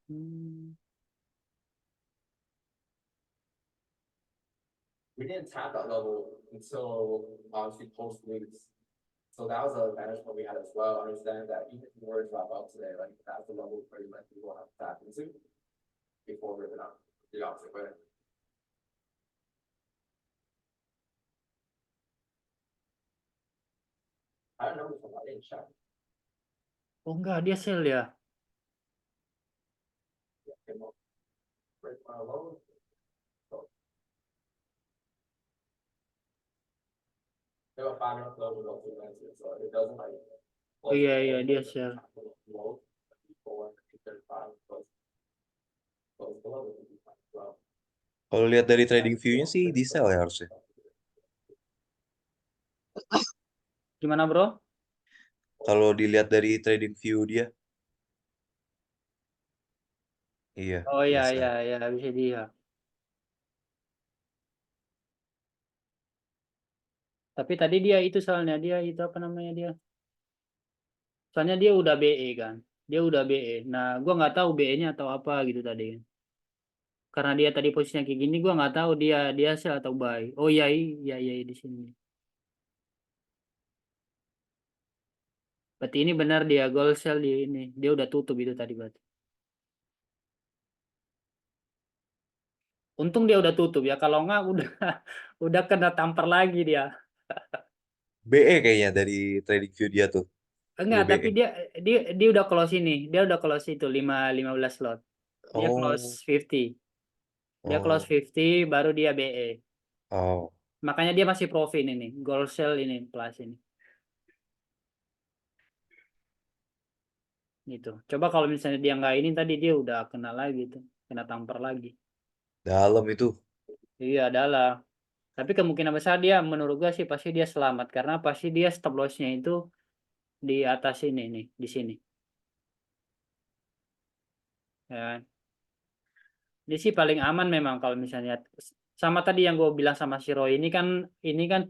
Hmm. We didn't tap that level until obviously post moves. So that was a advantage point we had as well, understanding that even if we were to drop out today, like that's the level pretty much we will have to tap into before ripping up the opposite way. I don't know if I didn't check. Oh enggak, dia sell ya. Yeah, came up. Break my low. There were 5 minute low with also lenses, so it doesn't like. Oh iya dia sell. Low before 35 close below. Well, Kalau lihat dari trading view-nya sih di sell ya harusnya. Gimana bro? Kalau dilihat dari trading view dia. Iya. Oh iya di sell. iya bisa dia. Tapi tadi dia itu soalnya dia itu apa namanya dia? Soalnya dia udah BE kan. Dia udah BE. Nah, gua nggak tahu BE-nya atau apa gitu tadi. Karena dia tadi posisinya kayak gini, gua nggak tahu dia sell atau buy. Oh iya di sini. Berarti ini benar dia gold sell di ini. Dia udah tutup itu tadi berarti. Untung dia udah tutup ya. Kalau nggak udah kena tampar lagi dia. BE kayaknya dari trading view dia tuh. Enggak, Udah tapi BE. dia udah close ini. Dia udah close itu 15 slot. Dia close Oh. 50. Dia close Oh. 50 baru dia BE. Oh. Makanya dia masih profit ini. Gold sell ini plus ini. Gitu. Coba kalau misalnya dia nggak ini tadi dia udah kena lagi tuh. Kena tampar lagi. Dalam itu. Iya adalah. Tapi kemungkinan besar dia menurut gua sih pasti dia selamat. Karena pasti dia stop loss-nya itu di atas ini nih. Di sini. Ya. Dia sih paling aman memang kalau misalnya. Sama tadi yang gue bilang sama si Roy. Ini kan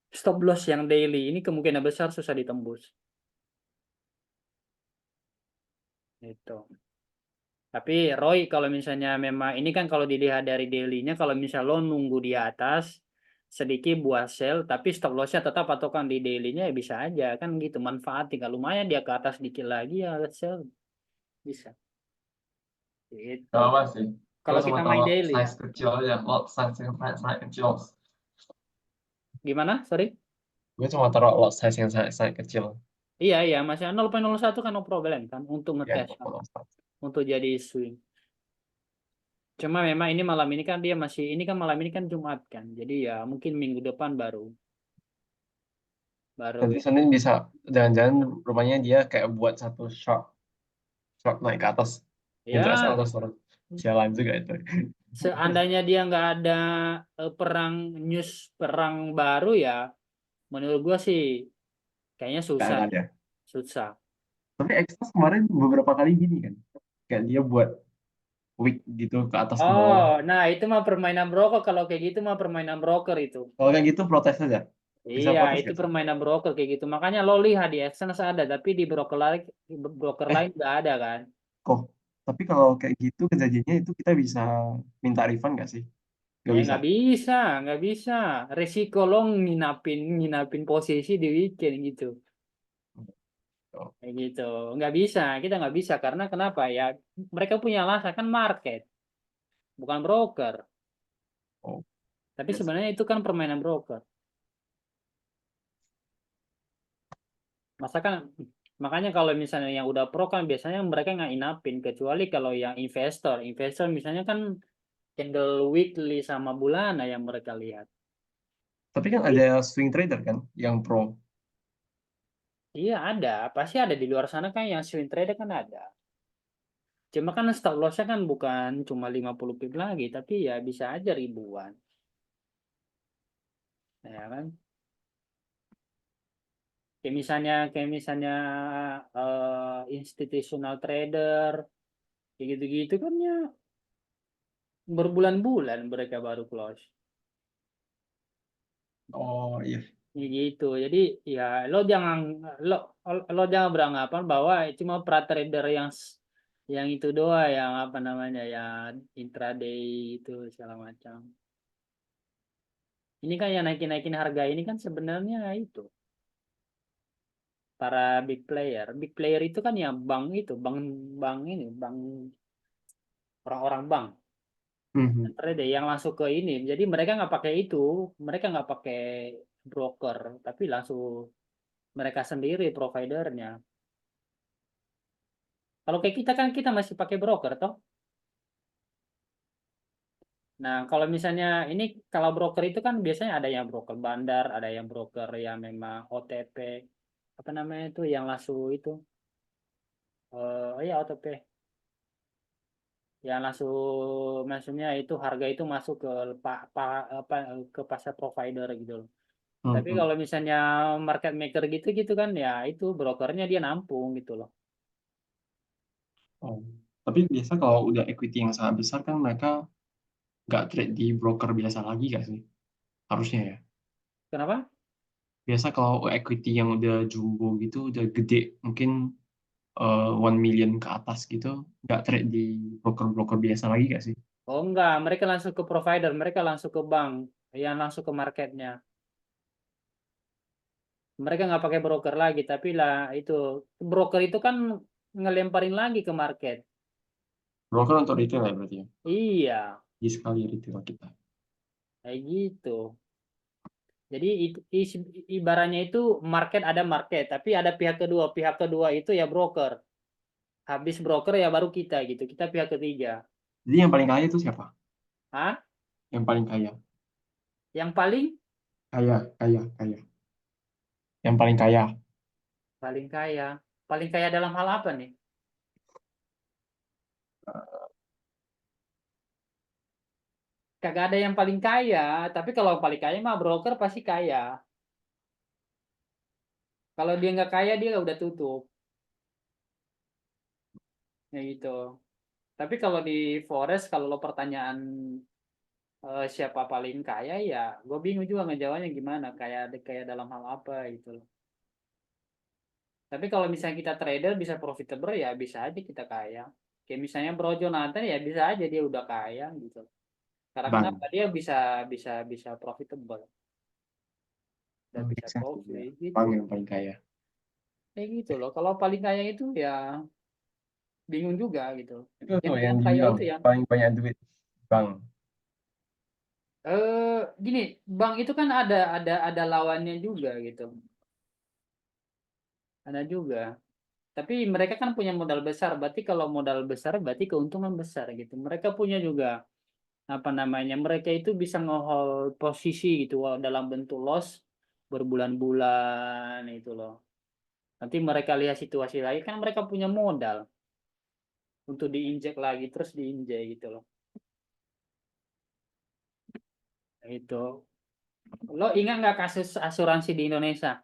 stop loss yang daily. Ini kemungkinan besar susah ditembus. Itu. Tapi Roy kalau misalnya memang ini kan kalau dilihat dari daily-nya kalau misalnya lo nunggu di atas sedikit buat sell tapi stop loss-nya tetap patokan di daily-nya ya bisa aja kan gitu manfaat tinggal lumayan dia ke atas dikit lagi ya sell bisa. Gitu. Gak apa sih. Kalau Gue kita cuma main taruh daily size kecil aja, lot size yang sangat kecil. gimana? Sorry. Gue cuma taruh lot size yang sangat kecil. Iya masih 0,01 kan no problem kan untuk Ya, ngetes kan untuk jadi swing. Cuma memang ini malam ini kan dia masih, ini kan malam ini kan Jumat kan. Jadi ya mungkin minggu depan baru Nanti Senin bisa jangan-jangan rupanya dia kayak buat satu shot naik ke atas intraSL ya, terus turun. Jalan juga itu. seandainya dia nggak ada perang baru ya, menurut gua sih kayaknya Nggak susah akan ya. ya. Susah. Tapi Exos kemarin beberapa kali gini kan. Kayak dia buat wick gitu ke atas ke bawah. Oh, nah itu mah permainan broker. Kalau kayak gitu mah permainan broker itu. Kalau kayak gitu protes aja. Bisa Iya, protes itu gak sih? permainan broker kayak gitu. Makanya lo lihat di Exodus ada, tapi di broker Eh, lain nggak ada kan? kok. Tapi kalau kayak gitu kejadiannya itu kita bisa minta refund gak sih? Gak Ya bisa. nggak bisa. Resiko lo nginapin posisi di weekend gitu. Oh, Kayak gitu. Nggak bisa, kita nggak bisa. Karena kenapa ya? Mereka punya alasan, kan market, bukan broker. oh, Tapi yes. sebenarnya itu kan permainan broker. Masa kan, makanya kalau misalnya yang udah pro kan biasanya mereka nggak inapin. Kecuali kalau yang investor. Investor misalnya kan candle weekly sama bulanan yang mereka lihat. Tapi kan ada swing trader kan yang pro. Iya ada, pasti ada di luar sana kan yang swing trader kan ada. Cuma kan stop lossnya kan bukan cuma 50 pip lagi, tapi ya bisa aja ribuan. Ya kan? Kayak misalnya institutional trader, kayak gitu-gitu kan ya berbulan-bulan mereka baru close. Oh iya. Ya gitu. Jadi ya lo lo jangan beranggapan bahwa cuma pra trader yang itu doang yang apa namanya ya intraday itu segala macam. Ini kan yang naikin harga ini kan sebenarnya itu para big player. Big player itu kan ya bank itu, bank ini, bank orang-orang bank. Mhm. Trader yang langsung ke ini. Jadi mereka nggak pakai itu, mereka nggak pakai broker, tapi langsung mereka sendiri providernya. Kalau kayak kita kan kita masih pakai broker toh. Nah, kalau misalnya ini kalau broker itu kan biasanya ada yang broker bandar, ada yang broker yang memang OTP, apa namanya itu yang langsung itu, ya OTP, yang langsung maksudnya itu harga itu masuk ke apa ke pasar provider gitu loh. Tapi Mhm. kalau misalnya market maker gitu kan ya itu brokernya dia nampung gitu loh. Oh. Tapi biasa kalau udah equity yang sangat besar kan mereka nggak trade di broker biasa lagi gak sih? Harusnya ya. Kenapa? Biasa kalau equity yang udah jumbo gitu, udah gede, mungkin 1 million ke atas gitu, nggak trade di broker-broker biasa lagi gak sih? Oh enggak, mereka langsung ke provider, mereka langsung ke bank, yang langsung ke marketnya. Mereka nggak pakai broker lagi, tapi lah itu broker itu kan ngelemparin lagi ke market. Broker untuk retail ya berarti ya. Iya, Di sekali retail kita. kayak gitu. Jadi ibaratnya itu market ada market, tapi ada pihak kedua. Pihak kedua itu ya broker. Habis broker ya baru kita gitu. Kita pihak ketiga. Jadi yang paling kaya itu siapa? Hah? Yang paling kaya. Yang paling Kaya, kaya, kaya. Yang paling kaya. paling kaya. Paling kaya dalam hal apa nih? Kagak ada yang paling kaya, tapi kalau paling kaya mah broker pasti kaya. Kalau dia nggak kaya dia udah tutup. Ya gitu. Tapi kalau di Forest, kalau lo pertanyaan siapa paling kaya ya, gue bingung juga ngejawabnya gimana. Kayak dalam hal apa gitu loh. Tapi kalau misalnya kita trader bisa profitable ya bisa aja kita kaya. Kayak misalnya Bro Jonathan ya bisa aja dia udah kaya gitu. Karena Bang. kenapa dia bisa bisa bisa profitable, udah bisa Make sense juga. profit gitu. Bang yang paling kaya. Kayak gitu loh. Kalau paling kaya itu ya bingung juga gitu. Itu tuh yang Yang kaya dibilang itu yang paling banyak duit. Bang. gini, bank itu kan ada lawannya juga gitu. Ada juga. Tapi mereka kan punya modal besar, berarti kalau modal besar berarti keuntungan besar gitu. Mereka punya juga apa namanya? Mereka itu bisa ngehold posisi gitu dalam bentuk loss berbulan-bulan itu loh. Nanti mereka lihat situasi lagi kan mereka punya modal untuk diinjek lagi terus diinjek gitu loh. Itu. Lo ingat nggak kasus asuransi di Indonesia?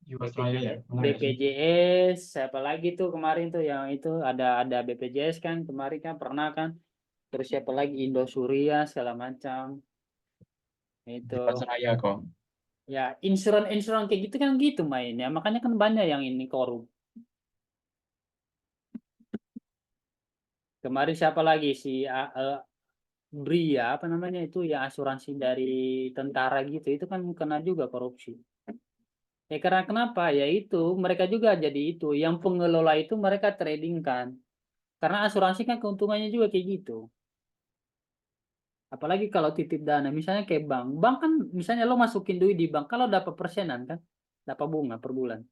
Jiwasraya ya, benar nggak sih? BPJS, siapa lagi tuh kemarin tuh yang itu ada BPJS kan kemarin kan pernah kan. Terus siapa lagi Indosuria segala macam. Itu Jiwasraya kok. ya insuran kayak gitu kan gitu mainnya. Makanya kan banyak yang ini korup. Kemarin siapa lagi si Bria apa namanya itu ya asuransi dari tentara gitu itu kan kena juga korupsi. Ya karena kenapa? Ya itu mereka juga jadi itu yang pengelola itu mereka trading kan. Karena asuransi kan keuntungannya juga kayak gitu. Apalagi kalau titip dana, misalnya kayak bank. Bank kan misalnya lo masukin duit di bank, kalau dapat persenan kan, dapat bunga per bulan.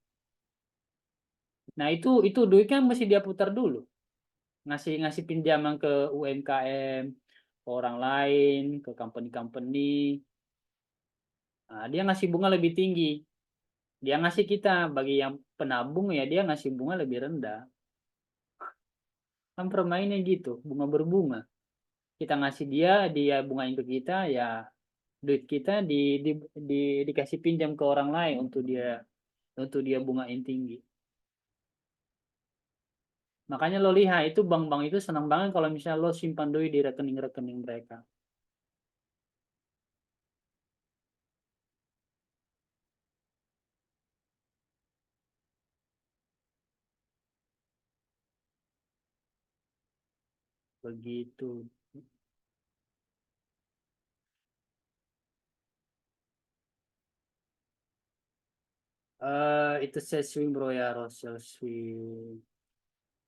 Nah itu duit kan mesti dia putar dulu, ngasih ngasih pinjaman ke UMKM, ke orang lain, ke company-company. Nah, dia ngasih bunga lebih tinggi. Dia ngasih kita bagi yang penabung ya dia ngasih bunga lebih rendah. Kan permainnya gitu, bunga berbunga. Kita ngasih dia, dia bungain ke kita, ya duit kita di dikasih pinjam ke orang lain untuk dia bungain tinggi. Makanya lo lihat itu bank-bank itu senang banget kalau misalnya lo simpan duit di rekening-rekening mereka. Begitu. Itu saya swing bro ya, Russell swing.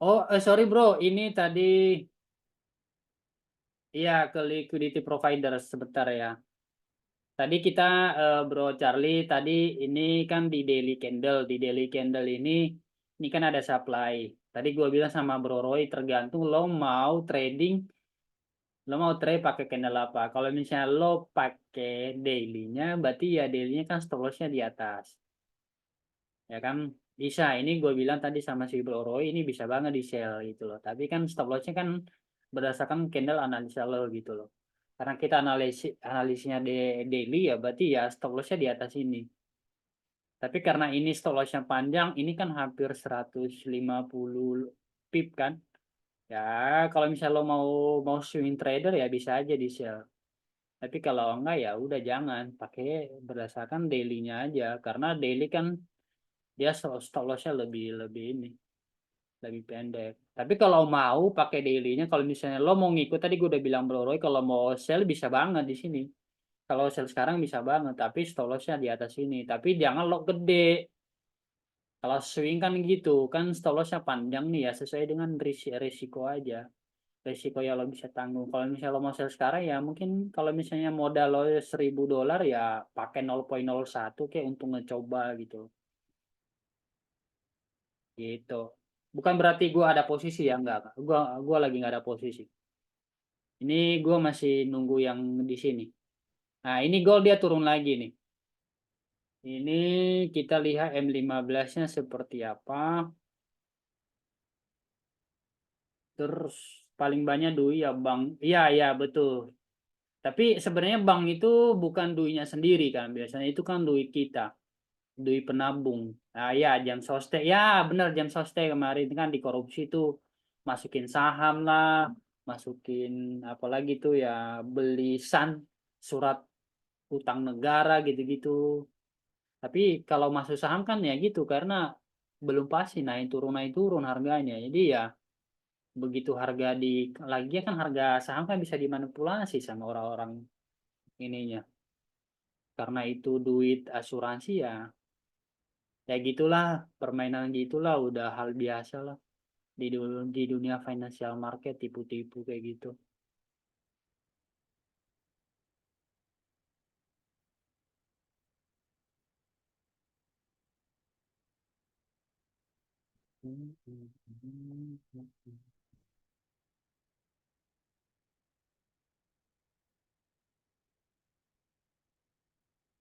Oh, sorry bro, ini tadi iya ke liquidity provider sebentar ya. Tadi kita Bro Charlie tadi ini kan di daily candle, di daily candle ini kan ada supply. Tadi gua bilang sama Bro Roy tergantung lo mau trade pakai candle apa. Kalau misalnya lo pakai daily-nya berarti ya daily-nya kan stop loss-nya di atas. Ya kan bisa ini gue bilang tadi sama si Bro Roy ini bisa banget di sell gitu loh, tapi kan stop lossnya kan berdasarkan candle analisa lo gitu loh, karena kita analisnya daily ya berarti ya stop lossnya di atas ini, tapi karena ini stop lossnya panjang ini kan hampir 150 pip kan ya, kalau misalnya lo mau mau swing trader ya bisa aja di sell, tapi kalau enggak ya udah jangan pakai berdasarkan daily-nya aja karena daily kan dia stop lossnya lebih lebih ini lebih pendek. Tapi kalau mau pakai daily-nya, kalau misalnya lo mau ngikut tadi gue udah bilang Bro Roy, kalau mau sell bisa banget di sini. Kalau sell sekarang bisa banget, tapi stop loss-nya di atas ini. Tapi jangan lo gede. Kalau swing kan gitu, kan stop loss-nya panjang nih ya, sesuai dengan risiko aja. Risiko yang lo bisa tanggung. Kalau misalnya lo mau sell sekarang ya mungkin kalau misalnya modal lo $1.000 ya pakai 0,01 kayak untuk ngecoba gitu. Gitu. Bukan berarti gue ada posisi ya, enggak. Gua lagi nggak ada posisi. Ini gue masih nunggu yang di sini. Nah, ini gold dia turun lagi nih. Ini kita lihat M15-nya seperti apa. Terus paling banyak duit ya Bang. Iya, iya betul. Tapi sebenarnya bank itu bukan duitnya sendiri kan. Biasanya itu kan duit kita. Duit penabung. Nah, ya jam sostek. Ya, benar jam sostek kemarin kan dikorupsi tuh. Masukin saham lah, masukin apalagi tuh ya beli surat utang negara gitu-gitu. Tapi kalau masuk saham kan ya gitu karena belum pasti naik turun harganya. Jadi ya begitu harga di lagi kan harga saham kan bisa dimanipulasi sama orang-orang ininya. Karena itu duit asuransi ya ya gitulah permainan gitulah udah hal biasa lah di dunia financial market tipu-tipu kayak gitu.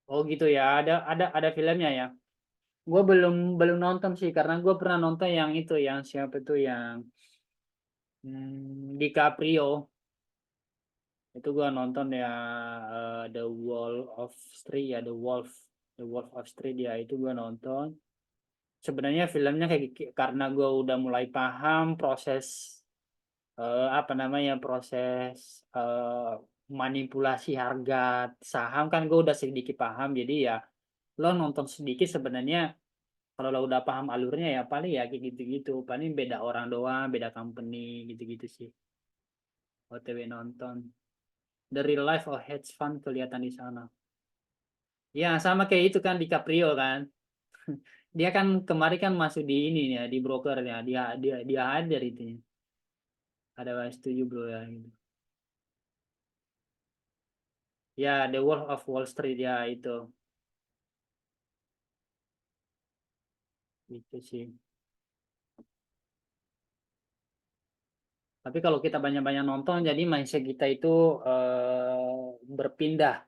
Oh gitu ya, ada filmnya ya. Gue belum nonton sih karena gue pernah nonton yang itu, yang siapa tuh yang DiCaprio. Itu gua nonton ya, The Wall of Street ya, The Wolf of Street ya, itu gua nonton. Sebenarnya filmnya karena gua udah mulai paham proses apa namanya, proses manipulasi harga saham, kan gua udah sedikit paham, jadi ya lo nonton sedikit sebenarnya. Kalau lo udah paham alurnya ya paling ya kayak gitu-gitu, paling beda orang doang, beda company gitu-gitu sih. OTW nonton The Real Life of Hedge Fund kelihatan di sana. Ya sama kayak itu kan DiCaprio kan. Dia kan kemarin kan masuk di ini ya, di brokernya. Dia hadir itu. Ada setuju bro ya gitu. Ya, The Wolf of Wall Street ya itu. Itu sih. Tapi kalau kita banyak-banyak nonton, jadi mindset kita itu berpindah.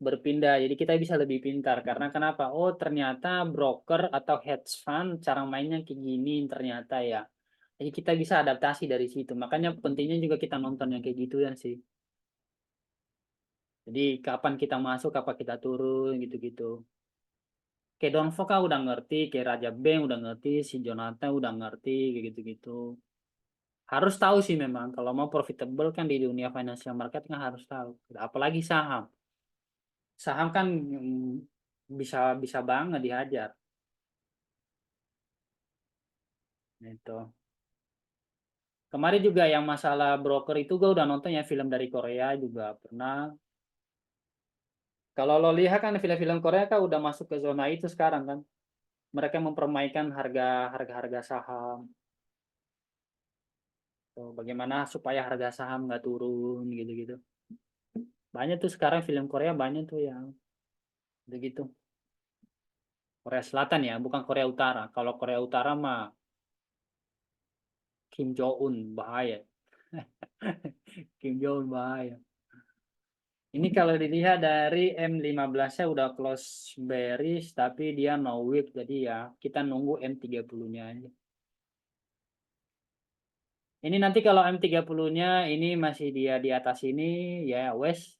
Jadi kita bisa lebih pintar. Karena kenapa? Oh ternyata broker atau hedge fund cara mainnya kayak gini ternyata ya. Jadi kita bisa adaptasi dari situ. Makanya pentingnya juga kita nonton yang kayak gitu ya sih. Jadi kapan kita masuk, kapan kita turun gitu-gitu. Kayak Don Foka udah ngerti, kayak Raja Beng udah ngerti, si Jonathan udah ngerti kayak gitu-gitu. Harus tahu sih memang kalau mau profitable kan di dunia financial market kan harus tahu. Apalagi saham. Saham kan bisa bisa banget dihajar. Itu. Kemarin juga yang masalah broker itu gue udah nonton ya, film dari Korea juga pernah. Kalau lo lihat kan film-film Korea kan udah masuk ke zona itu sekarang kan. Mereka mempermainkan harga saham. Tuh, bagaimana supaya harga saham nggak turun gitu-gitu. Banyak tuh sekarang film Korea banyak tuh yang begitu. Korea Selatan ya, bukan Korea Utara. Kalau Korea Utara mah Kim Jong Un bahaya. Kim Jong Un bahaya. Ini kalau dilihat dari M15-nya udah close bearish tapi dia no wick, jadi ya kita nunggu M30-nya aja. Ini nanti kalau M30-nya ini masih dia di atas ini ya wes,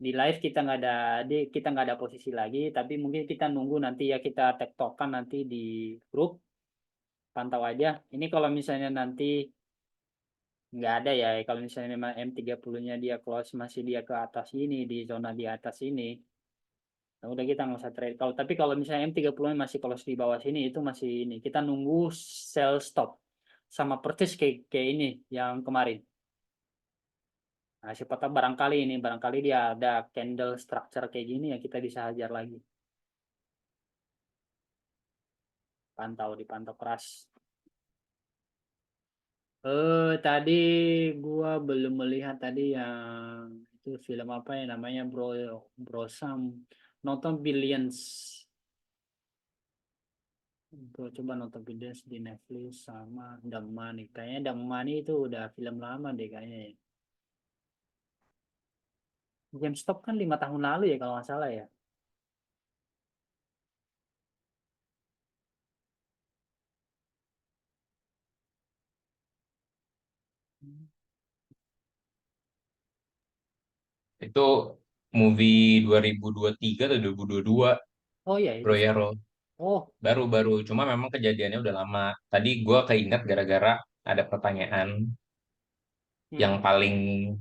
di live kita nggak ada posisi lagi, tapi mungkin kita nunggu nanti ya, kita tektokan nanti di grup, pantau aja. Ini kalau misalnya nanti nggak ada ya, kalau misalnya memang M30-nya dia close masih dia ke atas ini, di zona di atas ini, nah udah kita nggak usah trade. Tapi kalau misalnya M30 masih close di bawah sini, itu masih ini, kita nunggu sell stop sama purchase kayak ini yang kemarin. Nah, siapa tahu barangkali dia ada candle structure kayak gini ya, kita bisa hajar lagi. Dipantau keras. Tadi gua belum melihat tadi yang itu film apa ya namanya, Brosam. Nonton Billions. Coba nonton Billions di Netflix sama The Money. Kayaknya The Money itu udah film lama deh kayaknya ya. GameStop kan 5 tahun lalu ya kalau nggak salah ya. Itu movie 2023 atau 2022, Oh iya Bro itu. Yero. Oh. Baru-baru. Cuma memang kejadiannya udah lama. Tadi gue keinget gara-gara ada pertanyaan yang paling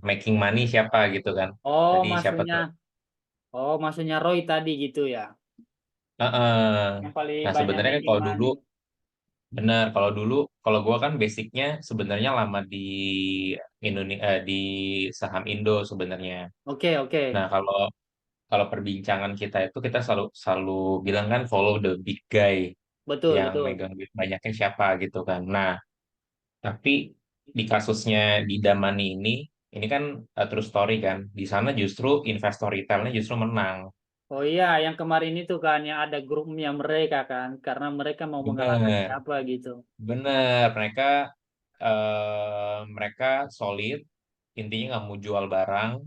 making money siapa gitu kan. Oh Tadi siapa maksudnya, tuh? Roy tadi gitu ya. Yang paling Nah banyak sebenarnya kan making money. benar kalau gue kan basicnya sebenarnya lama di Indonesia, di saham Indo sebenarnya. Oke. Nah kalau kalau perbincangan kita itu kita selalu selalu bilang kan follow the big guy, Betul. yang megang duit banyaknya siapa gitu kan. Nah, tapi di kasusnya di Damani ini kan true story kan. Di sana justru investor retailnya justru menang. Oh iya, yang kemarin itu kan yang ada grupnya mereka kan, karena mereka mau mengalahkan Bener, siapa gitu. bener. Mereka solid, intinya nggak mau jual barang.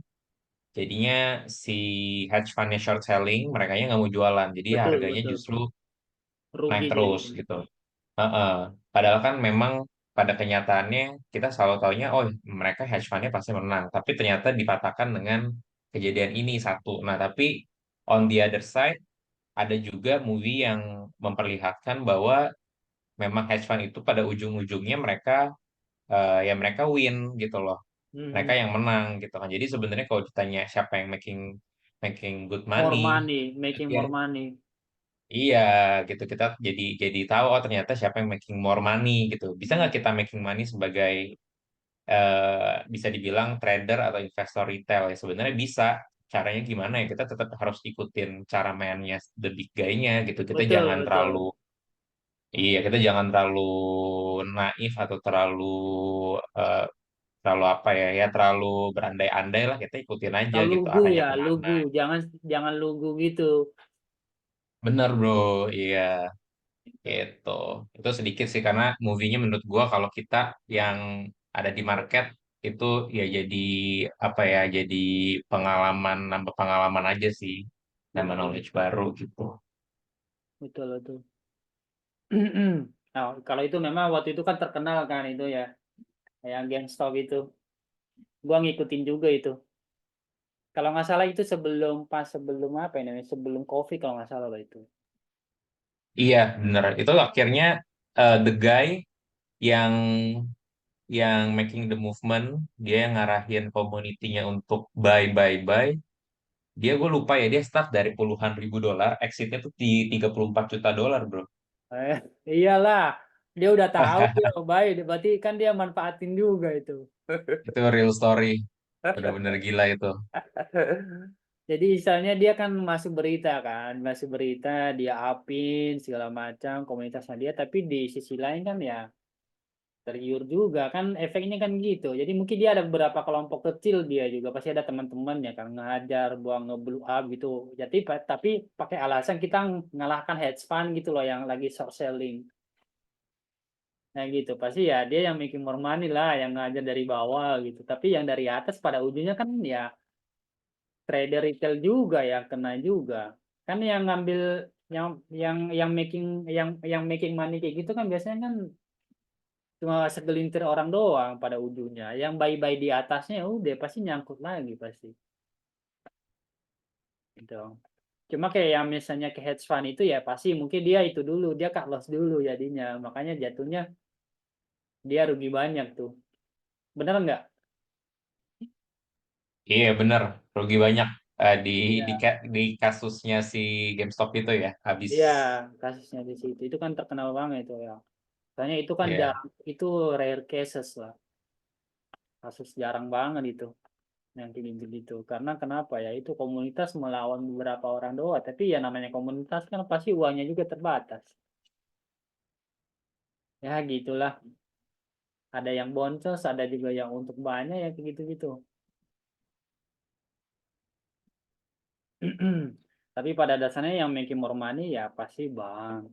Jadinya si hedge fundnya short selling, mereka nggak mau jualan. Jadi Betul, harganya betul. justru naik Rugi terus jadinya. gitu. Heeh. Padahal kan memang pada kenyataannya kita selalu taunya, oh mereka hedge fundnya pasti menang. Tapi ternyata dipatahkan dengan kejadian ini satu. Nah, tapi on the other side ada juga movie yang memperlihatkan bahwa memang hedge fund itu pada ujung-ujungnya mereka win gitu loh. Mereka Mhm. yang menang gitu kan. Jadi sebenarnya kalau ditanya siapa yang making making good More money, money, making ya more money. iya gitu kita jadi tahu oh ternyata siapa yang making more money gitu. Bisa nggak kita making money sebagai bisa dibilang trader atau investor retail ya sebenarnya bisa. Caranya gimana ya? Kita tetap harus ikutin cara mainnya the big guy-nya gitu. Kita Betul, jangan betul. terlalu iya kita jangan terlalu naif atau eh, terlalu apa ya terlalu berandai-andai lah kita ikutin aja Kalau gitu lugu arahnya ya, kemana. lugu. Jangan lugu gitu. Bener bro, iya. Gitu. Itu sedikit sih karena movie-nya menurut gua kalau kita yang ada di market itu ya jadi apa ya jadi pengalaman nambah pengalaman aja sih nambah knowledge baru gitu. Betul, betul. Nah, kalau itu memang waktu itu kan terkenal kan itu ya, yang GameStop itu. Gua ngikutin juga itu. Kalau nggak salah itu sebelum apa ini namanya? Sebelum COVID kalau nggak salah loh itu. Iya bener itu akhirnya the guy yang making the movement dia yang ngarahin community-nya untuk buy dia gue lupa ya dia start dari puluhan ribu dolar exitnya tuh di 34 juta dolar bro. Eh, iyalah, dia udah tahu dia baik, berarti kan dia manfaatin juga itu. Itu real story. Bener-bener gila itu. Jadi misalnya dia kan masuk berita, dia upin segala macam komunitasnya dia, tapi di sisi lain kan ya tergiur juga kan efeknya kan gitu. Jadi mungkin dia ada beberapa kelompok kecil dia juga pasti ada teman-temannya kan ngajar, buang nge-blow up gitu. Jadi tapi pakai alasan kita ngalahkan hedge fund gitu loh yang lagi short selling. Nah gitu pasti ya dia yang making more money lah yang ngajar dari bawah gitu. Tapi yang dari atas pada ujungnya kan ya trader retail juga ya kena juga. Kan yang ngambil yang making money kayak gitu kan biasanya kan cuma segelintir orang doang pada ujungnya. Yang buy-buy di atasnya ya udah pasti nyangkut lagi pasti. Gitu. Cuma kayak yang misalnya ke hedge fund itu ya pasti mungkin dia itu dulu, dia cut loss dulu jadinya. Makanya jatuhnya dia rugi banyak tuh. Bener nggak? Iya bener, rugi banyak Iya. di kasusnya si GameStop itu ya, habis. Iya, kasusnya di situ. Itu kan terkenal banget itu ya. Soalnya itu kan Iya, jarang, itu rare cases lah. Kasus jarang banget itu yang kayak gitu. Karena kenapa ya? Itu komunitas melawan beberapa orang doang. Tapi ya namanya komunitas kan pasti uangnya juga terbatas. Ya gitulah. Ada yang boncos, ada juga yang untuk banyak ya kayak gitu-gitu. Tapi pada dasarnya yang making more money ya pasti bank.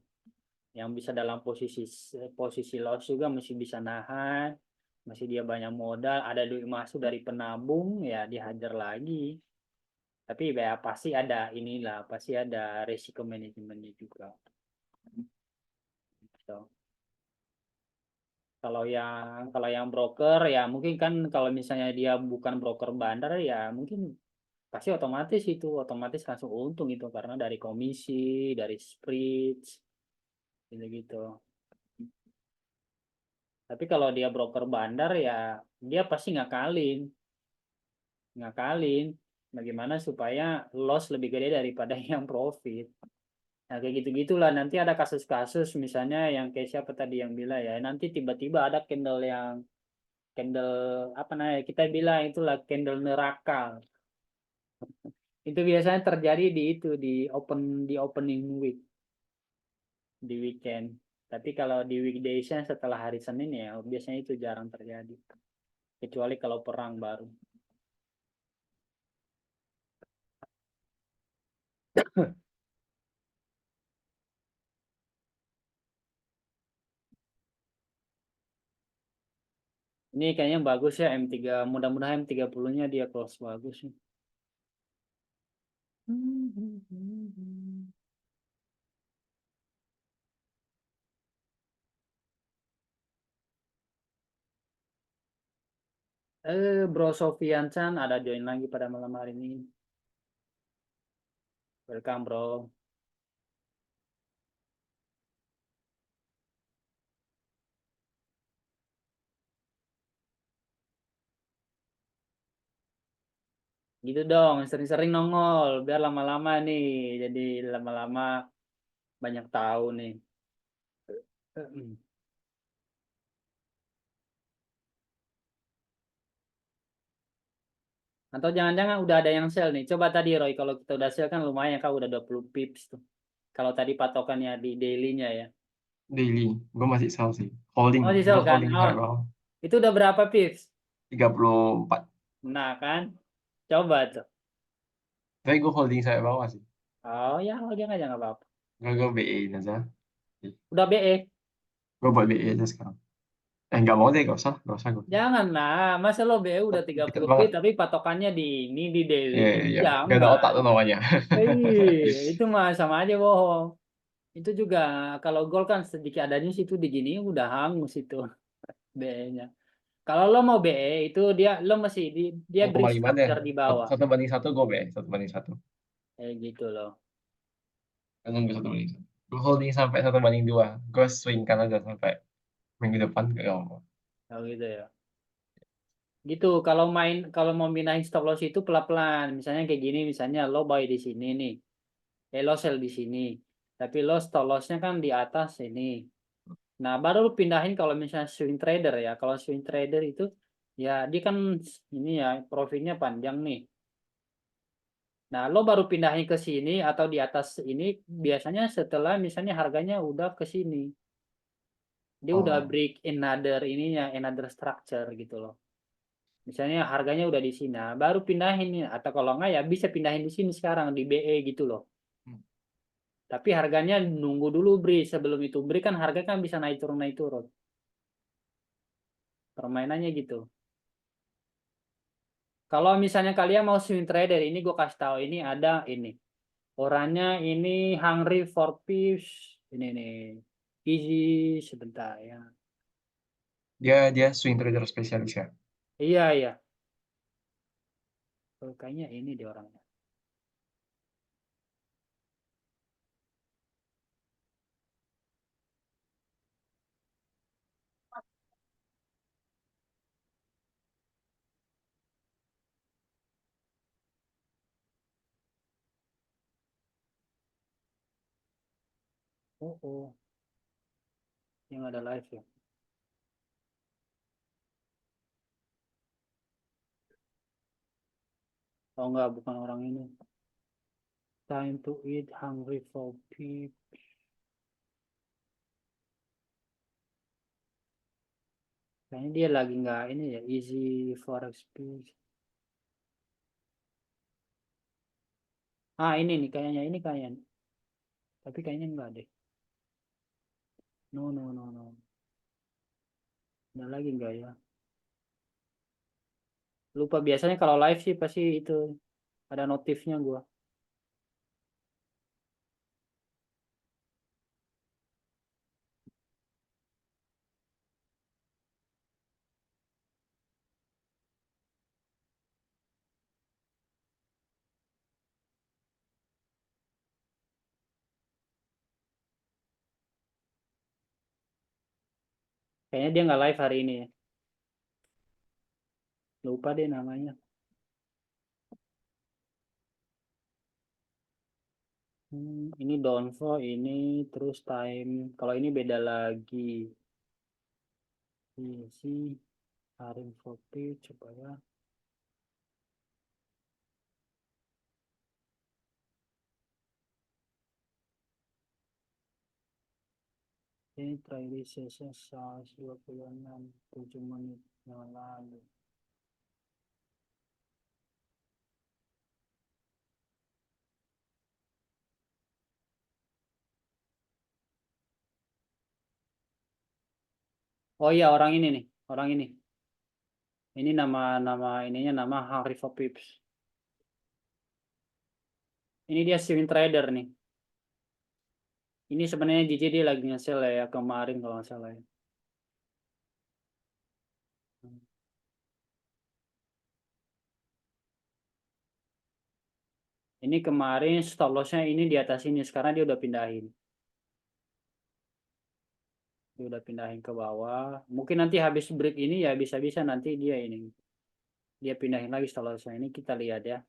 Yang bisa dalam posisi posisi loss juga masih bisa nahan, masih dia banyak modal, ada duit masuk dari penabung ya dihajar lagi. Tapi ya pasti ada inilah, pasti ada resiko manajemennya juga. So, kalau yang broker ya mungkin kan kalau misalnya dia bukan broker bandar ya mungkin pasti otomatis langsung untung itu karena dari komisi, dari spread gitu-gitu. Tapi kalau dia broker bandar ya dia pasti ngakalin bagaimana supaya loss lebih gede daripada yang profit. Nah, kayak gitu-gitulah nanti ada kasus-kasus misalnya yang kayak siapa tadi yang bilang ya nanti tiba-tiba ada candle apa namanya kita bilang itulah candle neraka. Itu biasanya terjadi di itu di opening week di weekend. Tapi kalau di weekdays setelah hari Senin ya biasanya itu jarang terjadi. Kecuali kalau perang baru. Ini kayaknya bagus ya M3. Mudah-mudahan M30-nya dia close bagus nih. Bro Sofian Chan ada join lagi pada malam hari ini. Welcome, bro. Gitu dong, sering-sering nongol biar lama-lama nih. Jadi lama-lama banyak tahu nih. Atau jangan-jangan udah ada yang sell nih. Coba tadi Roy, kalau kita udah sell kan lumayan Kak, udah 20 pips tuh. Kalau tadi patokannya di daily-nya ya. Daily, gue masih sell sih. Holding, Oh, di gue sell kan? holding Oh, sampai bawah. itu udah berapa pips? 34. Nah kan, coba tuh. Tapi gue holding sampai bawah sih. Oh ya, jangan aja nggak apa-apa. Gue BE-in aja. Udah BE. Gue buat BE aja sekarang. Nggak mau deh, gak usah gue. Janganlah, masa lo BE udah Deket 30 banget. pip tapi patokannya di ini di daily. Iya, iya. Gak ada otak Jangan. tuh namanya. Itu mah sama aja bohong. Itu juga kalau gol kan sedikit adanya situ di gini udah hangus itu BE-nya. Kalau lo mau BE itu dia masih dia beri 1,5 deh. structure di bawah. 1 banding 1 gue BE. 1 banding 1. Kayak gitu loh. Gue nunggu 1 banding 1. Gue holding sampai 1 banding 2. Gue swingkan aja sampai minggu depan. Gak mau. Oh gitu ya. Gitu kalau mau minahin stop loss itu pelan-pelan. Misalnya kayak gini, misalnya lo buy di sini nih. Lo sell di sini. Tapi lo stop loss-nya kan di atas ini. Nah, baru lo pindahin kalau misalnya swing trader ya. Kalau swing trader itu ya dia kan ini ya profitnya panjang nih. Nah, lo baru pindahin ke sini atau di atas ini biasanya setelah misalnya harganya udah ke sini. Dia udah Oh. break another structure gitu loh. Misalnya harganya udah di sini, nah, baru pindahin nih. Atau kalau enggak ya bisa pindahin di sini sekarang di BE gitu loh. Tapi harganya nunggu dulu BRI. Sebelum itu BRI kan harga kan bisa naik turun. Permainannya gitu. Kalau misalnya kalian mau swing trader, ini gue kasih tahu ini ada ini. Orangnya ini hungry for peace. Ini nih. Easy sebentar ya. Dia swing trader spesialis ya. Iya. Kayaknya ini dia orangnya. Oh. Yang ada live ya. Oh enggak, bukan orang ini. Time to eat, hungry for peace. Kayaknya dia lagi nggak ini ya, easy forex peace. Ini nih kayaknya, Tapi kayaknya enggak deh. No. Ada lagi enggak ya? Lupa, biasanya kalau live sih pasti itu ada notifnya gua. Kayaknya dia nggak live hari ini ya. Lupa deh namanya. Ini Donvo, ini terus time. Kalau ini beda lagi. Iya sih. Harim Kopi, coba ya. Ini try session 26 7 menit yang lalu. Oh iya, orang ini nih, orang ini. Ini nama ininya nama Harry Pips. Ini dia swing trader nih. Ini sebenarnya JJ dia lagi nge-sell ya kemarin kalau nggak salah ya. Ini kemarin stop loss-nya ini di atas ini, sekarang dia udah pindahin. Dia udah pindahin ke bawah. Mungkin nanti habis break ini ya bisa-bisa nanti dia ini. Dia pindahin lagi stop loss-nya. Ini kita lihat ya.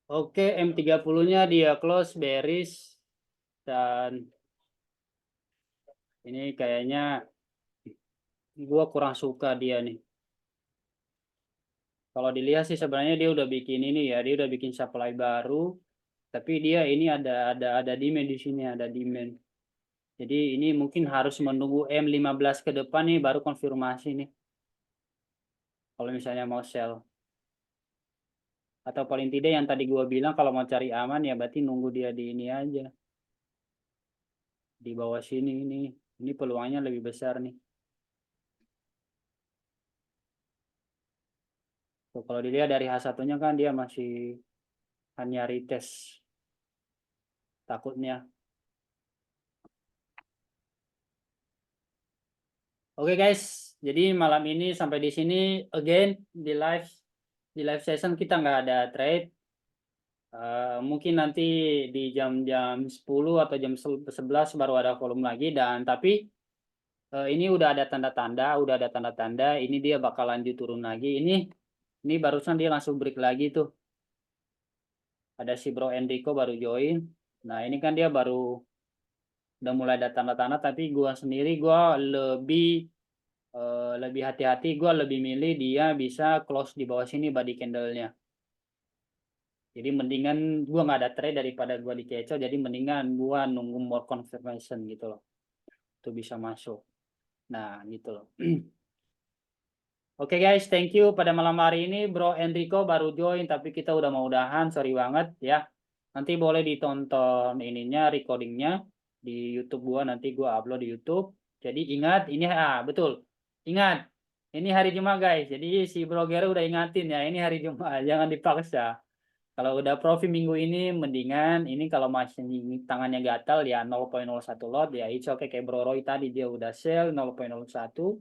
Oke, M30-nya dia close bearish dan ini kayaknya gua kurang suka dia nih. Kalau dilihat sih sebenarnya dia udah bikin ini ya, dia udah bikin supply baru, tapi dia ini ada demand di sini, ada demand. Jadi ini mungkin harus menunggu M15 ke depan nih baru konfirmasi nih. Kalau misalnya mau sell. Atau paling tidak yang tadi gua bilang kalau mau cari aman ya berarti nunggu dia di ini aja. Di bawah sini ini. Ini peluangnya lebih besar nih. Tuh, kalau dilihat dari H1-nya kan dia masih hanya retest. Takutnya. Oke guys, jadi malam ini sampai di sini again di live session kita nggak ada trade. Mungkin nanti di jam-jam 10 atau jam 11 baru ada volume lagi dan tapi ini udah ada tanda-tanda, ini dia bakal lanjut turun lagi. Ini barusan dia langsung break lagi tuh. Ada si Bro Enrico baru join. Nah, ini kan dia baru udah mulai ada tanda-tanda tapi gua sendiri gua lebih hati-hati, gua lebih milih dia bisa close di bawah sini body candle-nya. Jadi mendingan gua nggak ada trade daripada gua dikecoh, jadi mendingan gua nunggu more confirmation gitu loh. Itu bisa masuk. Nah, gitu loh. Oke guys, thank you pada malam hari ini Bro Enrico baru join tapi kita udah mau udahan, sorry banget ya. Nanti boleh ditonton ininya recordingnya di YouTube gua, nanti gua upload di YouTube. Jadi ingat ini betul. Ingat ini hari Jumat guys. Jadi si Bro Gero udah ingatin ya, ini hari Jumat, jangan dipaksa. Kalau udah profit minggu ini mendingan ini kalau masih tangannya gatal ya 0.01 lot ya it's okay kayak Bro Roy tadi dia udah sell 0.01.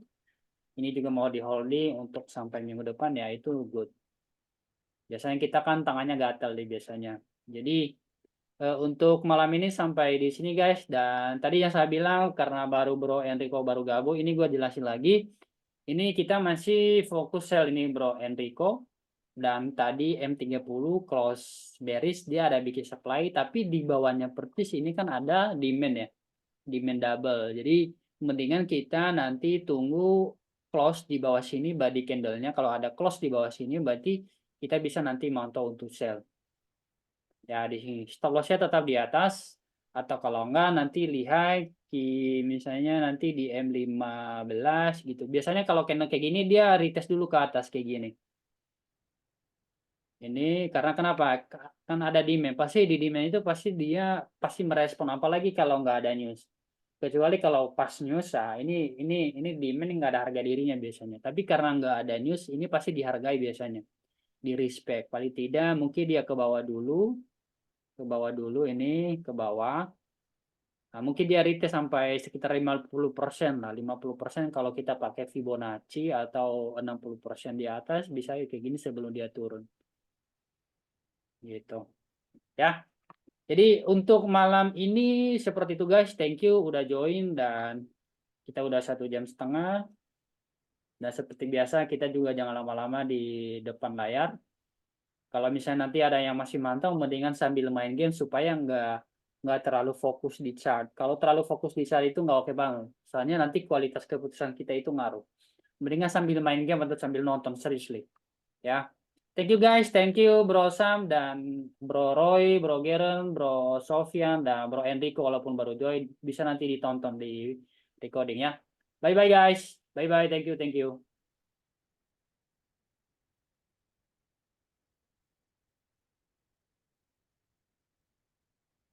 Ini juga mau di holding untuk sampai minggu depan ya itu good. Biasanya kita kan tangannya gatal nih biasanya. Jadi untuk malam ini sampai di sini guys. Dan tadi yang saya bilang karena baru Bro Enrico baru gabung, ini gue jelasin lagi. Ini kita masih fokus sell ini Bro Enrico. Dan tadi M30 close bearish dia ada bikin supply. Tapi di bawahnya persis ini kan ada demand ya. Demand double. Jadi mendingan kita nanti tunggu close di bawah sini body candle-nya. Kalau ada close di bawah sini berarti kita bisa nanti mantau untuk sell. Ya di sini stop loss-nya tetap di atas atau kalau enggak nanti lihat misalnya nanti di M15 gitu. Biasanya kalau candle kayak gini dia retest dulu ke atas kayak gini. Ini karena kenapa? Kan ada demand. Pasti di demand itu pasti dia pasti merespon apalagi kalau nggak ada news. Kecuali kalau pas news ini demand nggak ada harga dirinya biasanya. Tapi karena nggak ada news ini pasti dihargai biasanya. Di respect. Paling tidak mungkin dia ke bawah dulu ini ke bawah Nah, mungkin dia retest sampai sekitar 50% lah, 50% kalau kita pakai Fibonacci atau 60% di atas bisa kayak gini sebelum dia turun. Gitu. Ya. Jadi untuk malam ini seperti itu guys, thank you udah join dan kita udah 1,5 jam. Dan seperti biasa kita juga jangan lama-lama di depan layar. Kalau misalnya nanti ada yang masih mantau, mendingan sambil main game supaya nggak terlalu fokus di chart. Kalau terlalu fokus di chart itu nggak oke banget. Soalnya nanti kualitas keputusan kita itu ngaruh. Mendingan sambil main game atau sambil nonton, seriously. Ya. Thank you guys, thank you Bro Sam dan Bro Roy, Bro Geren, Bro Sofyan, dan Bro Enrico walaupun baru join. Bisa nanti ditonton di recording ya. Bye-bye guys. Bye-bye, thank you, thank you.